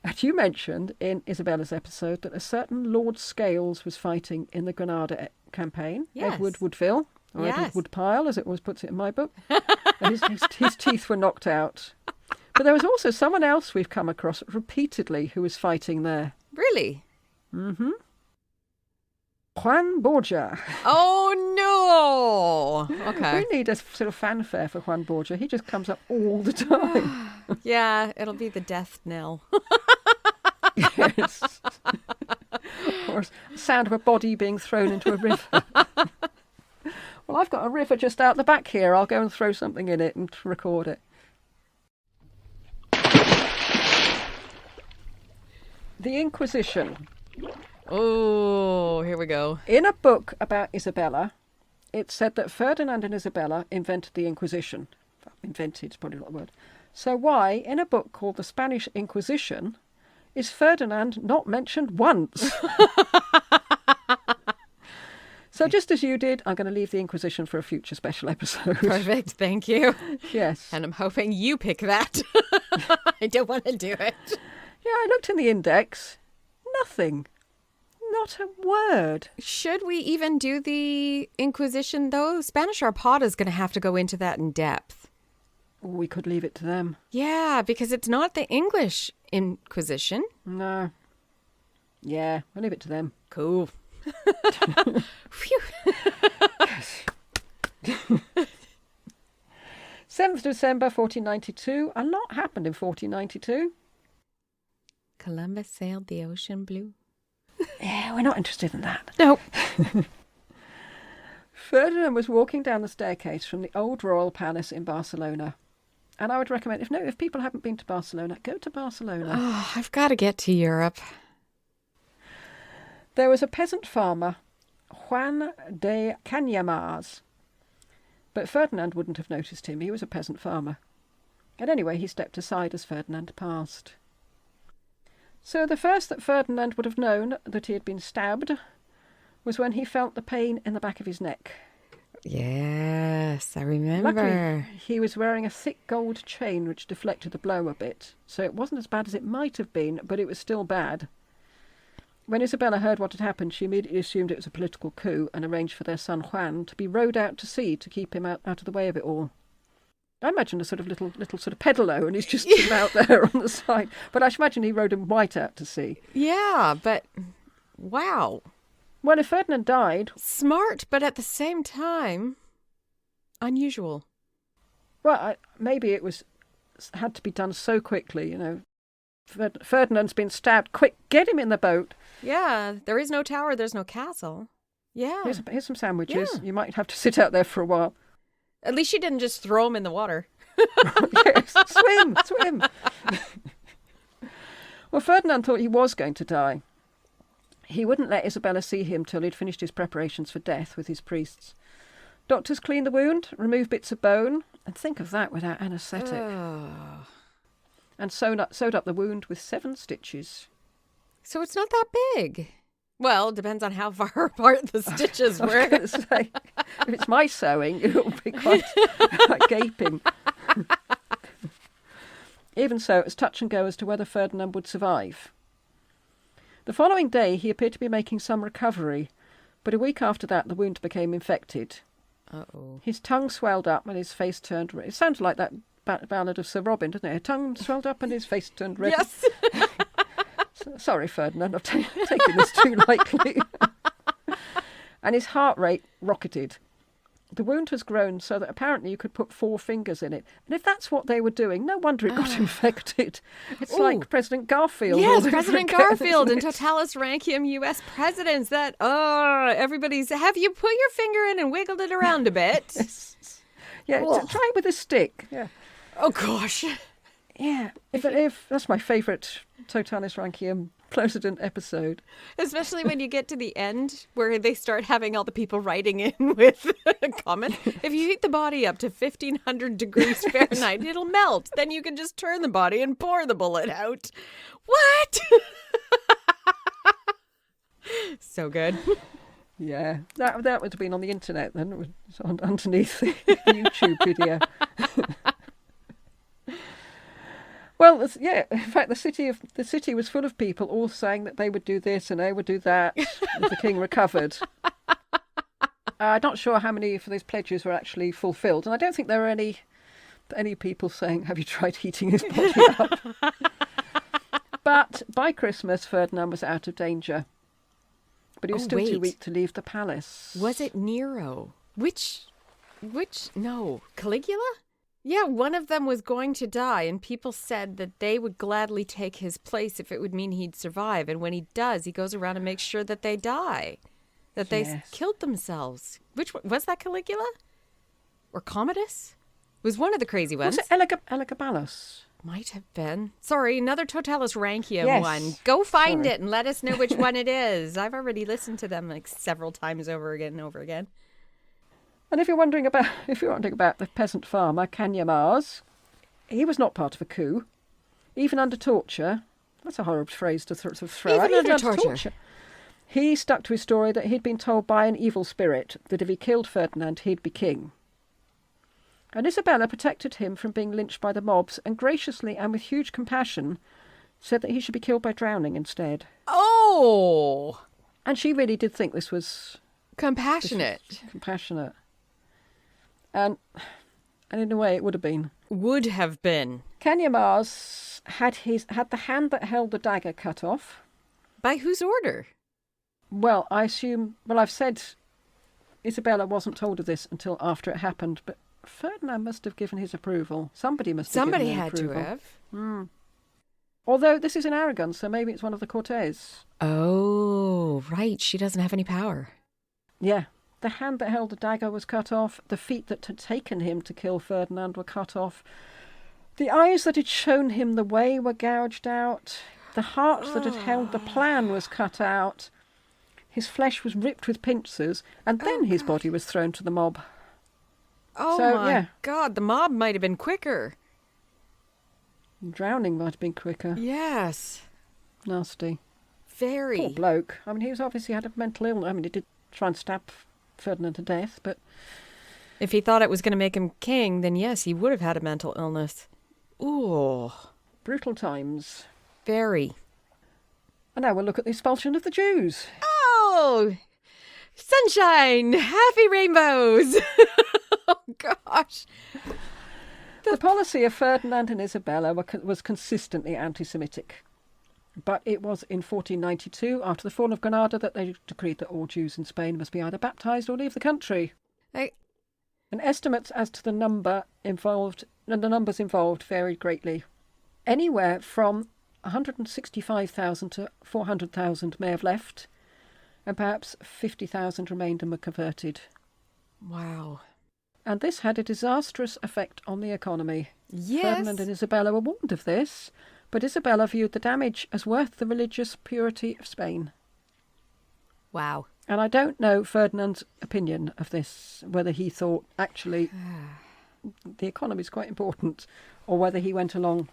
And you mentioned in Isabella's episode that a certain Lord Scales was fighting in the Granada campaign. Yes. Edward Woodville, or Yes. Edward Woodpile, as it always puts it in my book. his teeth were knocked out. But there was also someone else we've come across repeatedly who was fighting there. Really? Mm-hmm. Juan Borgia. Oh, no. Okay. We need a sort of fanfare for Juan Borgia. He just comes up all the time. Yeah, it'll be the death knell. Yes. Or the sound of a body being thrown into a river. Well, I've got a river just out the back here. I'll go and throw something in it and record it. The Inquisition. Oh, here we go. In a book about Isabella, it said that Ferdinand and Isabella invented the Inquisition. Invented is probably not the word. So why, in a book called The Spanish Inquisition, is Ferdinand not mentioned once. So just as you did, I'm going to leave the Inquisition for a future special episode. Perfect, thank you. Yes. And I'm hoping you pick that. I don't want to do it. Yeah, I looked in the index. Nothing. Not a word. Should we even do the Inquisition, though? Spanish Armada is going to have to go into that in depth. We could leave it to them. Yeah, because it's not the English Inquisition. No. Yeah, I'll leave it to them. Cool. Phew. 7th December 1492. A lot happened in 1492. Columbus sailed the ocean blue. Yeah, we're not interested in that. Nope. Ferdinand was walking down the staircase from the old royal palace in Barcelona. And I would recommend, if people haven't been to Barcelona, go to Barcelona. Oh, I've got to get to Europe. There was a peasant farmer, Juan de Cañamars. But Ferdinand wouldn't have noticed him. He was a peasant farmer. And anyway, he stepped aside as Ferdinand passed. So the first that Ferdinand would have known that he had been stabbed was when he felt the pain in the back of his neck. Yes, I remember. Luckily, he was wearing a thick gold chain which deflected the blow a bit. So it wasn't as bad as it might have been, but it was still bad. When Isabella heard what had happened, she immediately assumed it was a political coup and arranged for their son Juan to be rowed out to sea to keep him out of the way of it all. I imagine a sort of little sort of pedalo, and he's just out there on the side. But I should imagine he rowed him right out to sea. Yeah, but wow. Well, if Ferdinand died... Smart, but at the same time, unusual. Well, maybe it had to be done so quickly, Ferdinand's been stabbed. Quick, get him in the boat. Yeah, there is no tower, there's no castle. Yeah. Here's some sandwiches. Yeah. You might have to sit out there for a while. At least she didn't just throw him in the water. Yes, swim. Well, Ferdinand thought he was going to die. He wouldn't let Isabella see him till he'd finished his preparations for death with his priests. Doctors cleaned the wound, removed bits of bone, and think of that without anaesthetic. And sewed up the wound with 7 stitches. So it's not that big. Well, it depends on how far apart the stitches were. I was going to say, if it's my sewing, it'll be quite gaping. Even so, it was touch and go as to whether Ferdinand would survive. The following day, he appeared to be making some recovery, but a week after that, the wound became infected. Uh-oh. His tongue swelled up and his face turned red. It sounded like that ballad of Sir Robin, doesn't it? His tongue swelled up and his face turned red. Yes. Sorry, Ferdinand, I've taken this too lightly. And his heart rate rocketed. The wound was grown so that apparently you could put 4 fingers in it. And if that's what they were doing, no wonder it got infected. It's like President Garfield. Yes, President Garfield and Totalis Rankium U.S. presidents. That, everybody's, have you put your finger in and wiggled it around a bit? Yes. Yeah, try it with a stick. Yeah. Oh, gosh. Yeah. If that's my favourite Totalis Rankium president episode. Especially when you get to the end where they start having all the people writing in with a comment. If you heat the body up to 1500 degrees Fahrenheit, it'll melt. Then you can just turn the body and pour the bullet out. What? So good. Yeah, that would have been on the internet then. It was underneath the YouTube video. Well, yeah. In fact, the city was full of people all saying that they would do this and they would do that if the king recovered. I'm not sure how many of those pledges were actually fulfilled, and I don't think there were any people saying, "Have you tried heating his body up?" But by Christmas, Ferdinand was out of danger, but he was still too weak to leave the palace. Was it Nero? Which? No, Caligula? Yeah, one of them was going to die, and people said that they would gladly take his place if it would mean he'd survive. And when he does, he goes around and makes sure that they die, that they killed themselves. Which one? Was that Caligula? Or Commodus? It was one of the crazy ones. Was it Elagabalus? Might have been. Sorry, another Totalis Rankium one. Go find it and let us know which one it is. I've already listened to them like several times over again and over again. And if you're wondering about the peasant farmer Cañamars, he was not part of a coup. Even under torture, That's a horrible phrase to sort of throw out. Even under torture. He stuck to his story that he'd been told by an evil spirit that if he killed Ferdinand, he'd be king. And Isabella protected him from being lynched by the mobs and graciously and with huge compassion said that he should be killed by drowning instead. Oh! And she really did think this was... Compassionate. Compassionate. And in a way it would have been. Would have been. Canyamars had the hand that held the dagger cut off. By whose order? Well, I assume... Well, I've said Isabella wasn't told of this until after it happened, but Ferdinand must have given his approval. Somebody must have given his approval. Somebody had to have. Although this is in Aragon, so maybe it's one of the Cortes. Oh, right. She doesn't have any power. Yeah. The hand that held the dagger was cut off. The feet that had taken him to kill Ferdinand were cut off. The eyes that had shown him the way were gouged out. The heart that had held the plan was cut out. His flesh was ripped with pincers, and then his body was thrown to the mob. Oh, so, my God. The mob might have been quicker. Drowning might have been quicker. Yes. Nasty. Very. Poor bloke. I mean, he was obviously had a mental illness. I mean, he did try and stab Ferdinand to death, but... If he thought it was going to make him king, then yes, he would have had a mental illness. Ooh. Brutal times. Very. And now we'll look at the expulsion of the Jews. Oh! Sunshine! Happy rainbows! Oh, gosh. The policy of Ferdinand and Isabella was consistently anti-Semitic. But it was in 1492, after the fall of Granada, that they decreed that all Jews in Spain must be either baptised or leave the country. And estimates as to the numbers involved varied greatly. Anywhere from 165,000 to 400,000 may have left, and perhaps 50,000 remained and were converted. Wow. And this had a disastrous effect on the economy. Yes. Ferdinand and Isabella were warned of this, but Isabella viewed the damage as worth the religious purity of Spain. Wow. And I don't know Ferdinand's opinion of this, whether he thought actually the economy is quite important, or whether he went along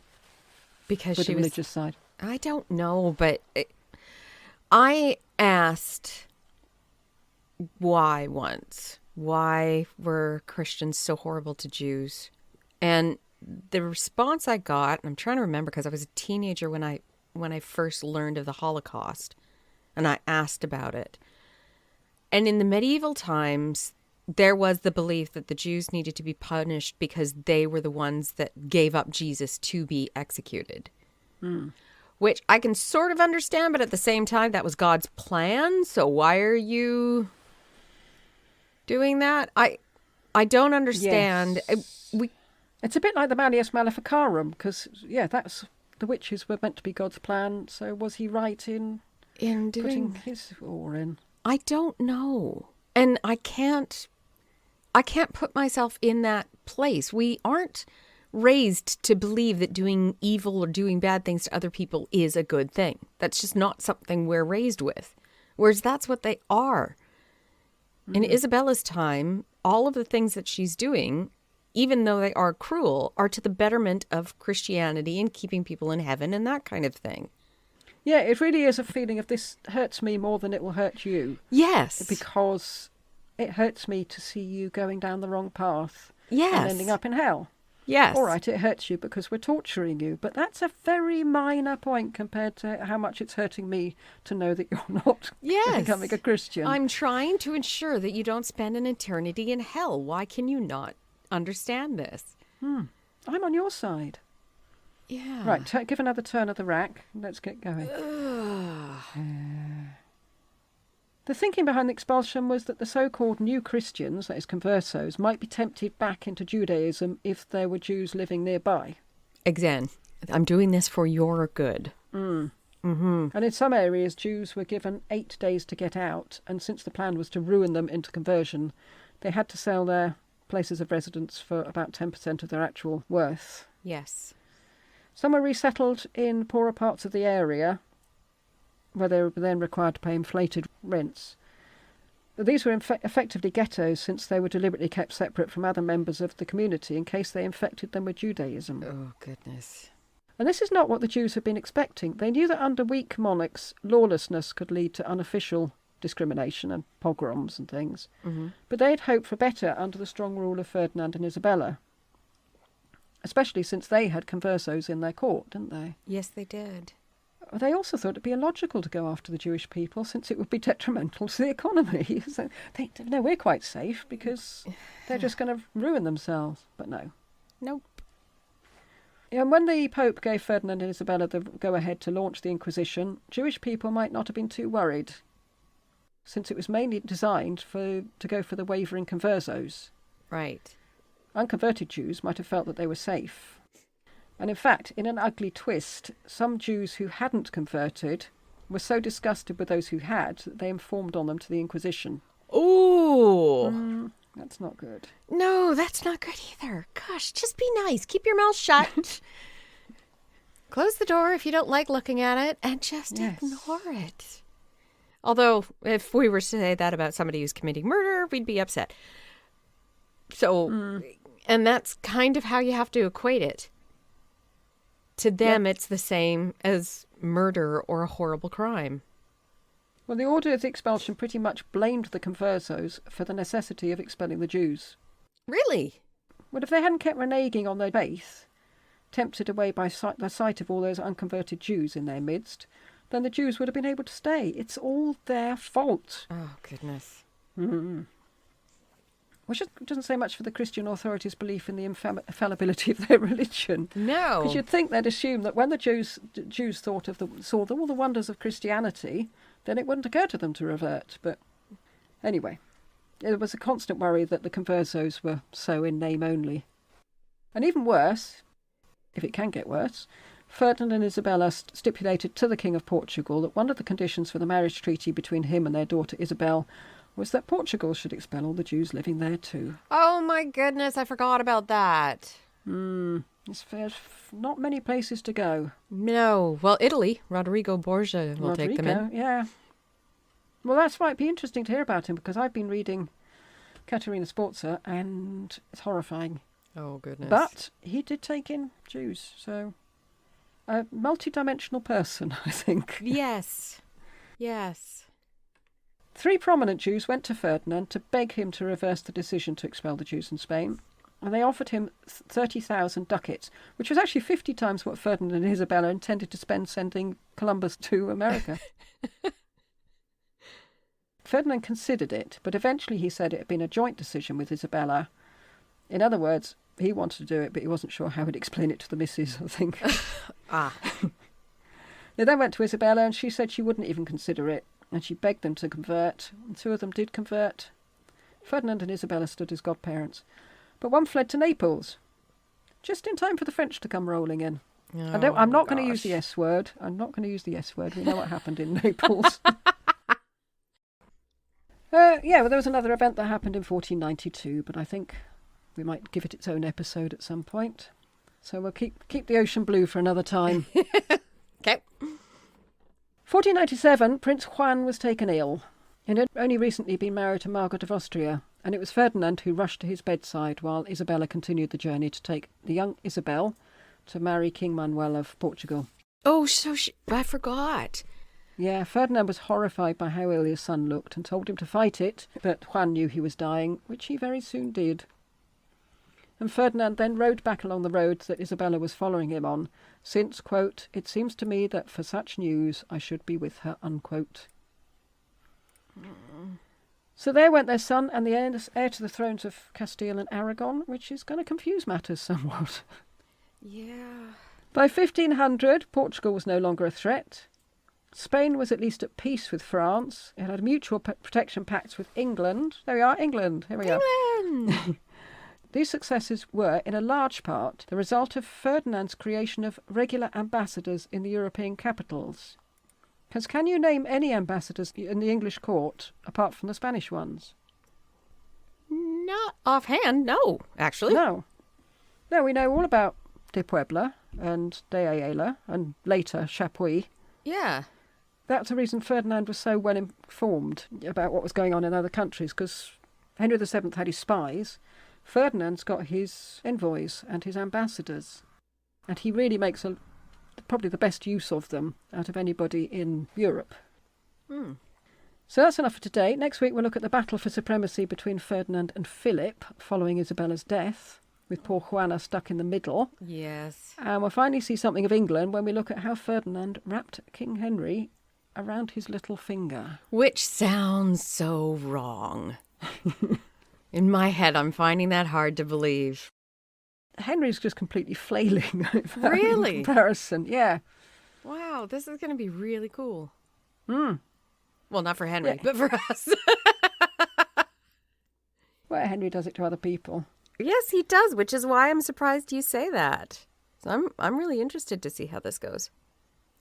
because with she the religious side. I don't know, but I asked why once. Why were Christians so horrible to Jews? And the response I got, and I'm trying to remember because I was a teenager when I first learned of the Holocaust, and I asked about it. And in the medieval times, there was the belief that the Jews needed to be punished because they were the ones that gave up Jesus to be executed. Which I can sort of understand, but at the same time, that was God's plan. So why are you doing that? I don't understand. Yes. It's a bit like the Malleus Maleficarum, because, that's the witches were meant to be God's plan. So was he right in putting his oar in? I don't know. And I can't put myself in that place. We aren't raised to believe that doing evil or doing bad things to other people is a good thing. That's just not something we're raised with. Whereas that's what they are. In Isabella's time, all of the things that she's doing, even though they are cruel, are to the betterment of Christianity and keeping people in heaven and that kind of thing. Yeah, it really is a feeling of this hurts me more than it will hurt you. Yes. Because it hurts me to see you going down the wrong path. Yes. And ending up in hell. Yes. All right, it hurts you because we're torturing you, but that's a very minor point compared to how much it's hurting me to know that you're not becoming a Christian. I'm trying to ensure that you don't spend an eternity in hell. Why can you not understand this? I'm on your side. Yeah. Right, give another turn of the rack. Let's get going. The thinking behind the expulsion was that the so-called new Christians, that is conversos, might be tempted back into Judaism if there were Jews living nearby. Again, I'm doing this for your good. And in some areas, Jews were given 8 days to get out, and since the plan was to ruin them into conversion, they had to sell their places of residence for about 10% of their actual worth. Yes. Some were resettled in poorer parts of the area, where they were then required to pay inflated rents. These were effectively ghettos, since they were deliberately kept separate from other members of the community in case they infected them with Judaism. Oh, goodness. And this is not what the Jews had been expecting. They knew that under weak monarchs, lawlessness could lead to unofficial discrimination and pogroms and things. Mm-hmm. But they had hoped for better under the strong rule of Ferdinand and Isabella, especially since they had conversos in their court, didn't they? Yes, they did. They also thought it'd be illogical to go after the Jewish people since it would be detrimental to the economy. So they no, we're quite safe because they're just going to ruin themselves. But no. Nope. And when the Pope gave Ferdinand and Isabella the go-ahead to launch the Inquisition, Jewish people might not have been too worried, since it was mainly designed to go for the wavering conversos. Right. Unconverted Jews might have felt that they were safe. And in fact, in an ugly twist, some Jews who hadn't converted were so disgusted with those who had that they informed on them to the Inquisition. Ooh. That's not good. No, that's not good either. Gosh, just be nice. Keep your mouth shut. Close the door if you don't like looking at it and just ignore it. Although, if we were to say that about somebody who's committing murder, we'd be upset. So, and that's kind of how you have to equate it. To them, it's the same as murder or a horrible crime. Well, the order of the expulsion pretty much blamed the conversos for the necessity of expelling the Jews. Really? Well, if they hadn't kept reneging on their faith, tempted away by the sight of all those unconverted Jews in their midst, then the Jews would have been able to stay. It's all their fault. Oh, goodness. Mm-hmm. Which doesn't say much for the Christian authorities' belief in the infallibility of their religion. No. Because you'd think they'd assume that when the Jews thought of saw all the wonders of Christianity, then it wouldn't occur to them to revert. But anyway, it was a constant worry that the conversos were so in name only. And even worse, if it can get worse, Ferdinand and Isabella stipulated to the King of Portugal that one of the conditions for the marriage treaty between him and their daughter Isabel was that Portugal should expel all the Jews living there too. Oh my goodness, I forgot about that. There's not many places to go. No. Well, Italy, Rodrigo Borgia will take them in. Yeah. Well, that's why it'd be interesting to hear about him, because I've been reading Caterina Sforza and it's horrifying. Oh, goodness. But he did take in Jews, so a multi-dimensional person, I think. Yes. Yes. 3 prominent Jews went to Ferdinand to beg him to reverse the decision to expel the Jews in Spain, and they offered him 30,000 ducats, which was actually 50 times what Ferdinand and Isabella intended to spend sending Columbus to America. Ferdinand considered it, but eventually he said it had been a joint decision with Isabella. In other words, he wanted to do it, but he wasn't sure how he'd explain it to the missus, I think. They then went to Isabella, and she said she wouldn't even consider it, and she begged them to convert, and 2 of them did convert. Ferdinand and Isabella stood as godparents, but one fled to Naples, just in time for the French to come rolling in. I'm not going to use the S word. I'm not going to use the S word. We know what happened in Naples. Well, there was another event that happened in 1492, but I think we might give it its own episode at some point. So we'll keep the ocean blue for another time. Okay. 1497, Prince Juan was taken ill. He had only recently been married to Margaret of Austria, and it was Ferdinand who rushed to his bedside while Isabella continued the journey to take the young Isabel to marry King Manuel of Portugal. Oh, I forgot. Yeah, Ferdinand was horrified by how ill his son looked and told him to fight it, but Juan knew he was dying, which he very soon did. And Ferdinand then rode back along the road that Isabella was following him on, since, quote, "it seems to me that for such news I should be with her," unquote. So there went their son and the heir to the thrones of Castile and Aragon, which is going to confuse matters somewhat. Yeah. By 1500, Portugal was no longer a threat. Spain was at least at peace with France. It had mutual protection pacts with England. There we are, England. Here we are. England! These successes were, in a large part, the result of Ferdinand's creation of regular ambassadors in the European capitals. Because can you name any ambassadors in the English court, apart from the Spanish ones? Not offhand, no, actually. No. No, we know all about de Puebla and de Ayala, and later Chapuis. Yeah. That's the reason Ferdinand was so well informed about what was going on in other countries, because Henry VII had his spies. Ferdinand's got his envoys and his ambassadors. And he really makes a probably the best use of them out of anybody in Europe. Hmm. So that's enough for today. Next week we'll look at the battle for supremacy between Ferdinand and Philip following Isabella's death, with poor Juana stuck in the middle. Yes. And we'll finally see something of England when we look at how Ferdinand wrapped King Henry around his little finger. Which sounds so wrong. In my head, I'm finding that hard to believe. Henry's just completely flailing. Really? In comparison, yeah. Wow, this is going to be really cool. Mm. Well, not for Henry, but for us. Well, Henry does it to other people. Yes, he does, which is why I'm surprised you say that. So I'm really interested to see how this goes.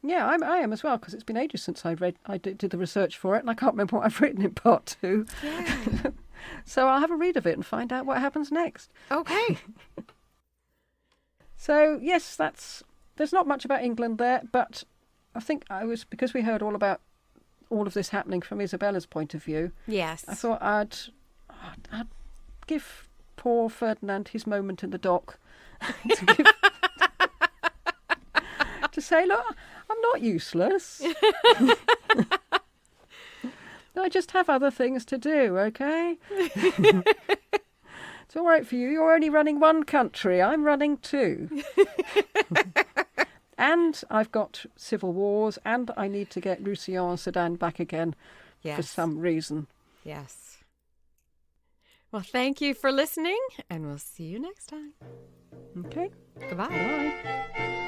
Yeah, I am as well, because it's been ages since I did the research for it, and I can't remember what I've written in part 2. Yeah. So I'll have a read of it and find out what happens next. Okay. So, yes, there's not much about England there, but I think because we heard all about all of this happening from Isabella's point of view. Yes. I thought I'd give poor Ferdinand his moment in the dock to say, look, I'm not useless. I just have other things to do, okay? It's all right for you. You're only running one country. I'm running 2. And I've got civil wars, and I need to get Roussillon and Sedan back again for some reason. Yes. Well, thank you for listening, and we'll see you next time. Okay. Goodbye. Bye.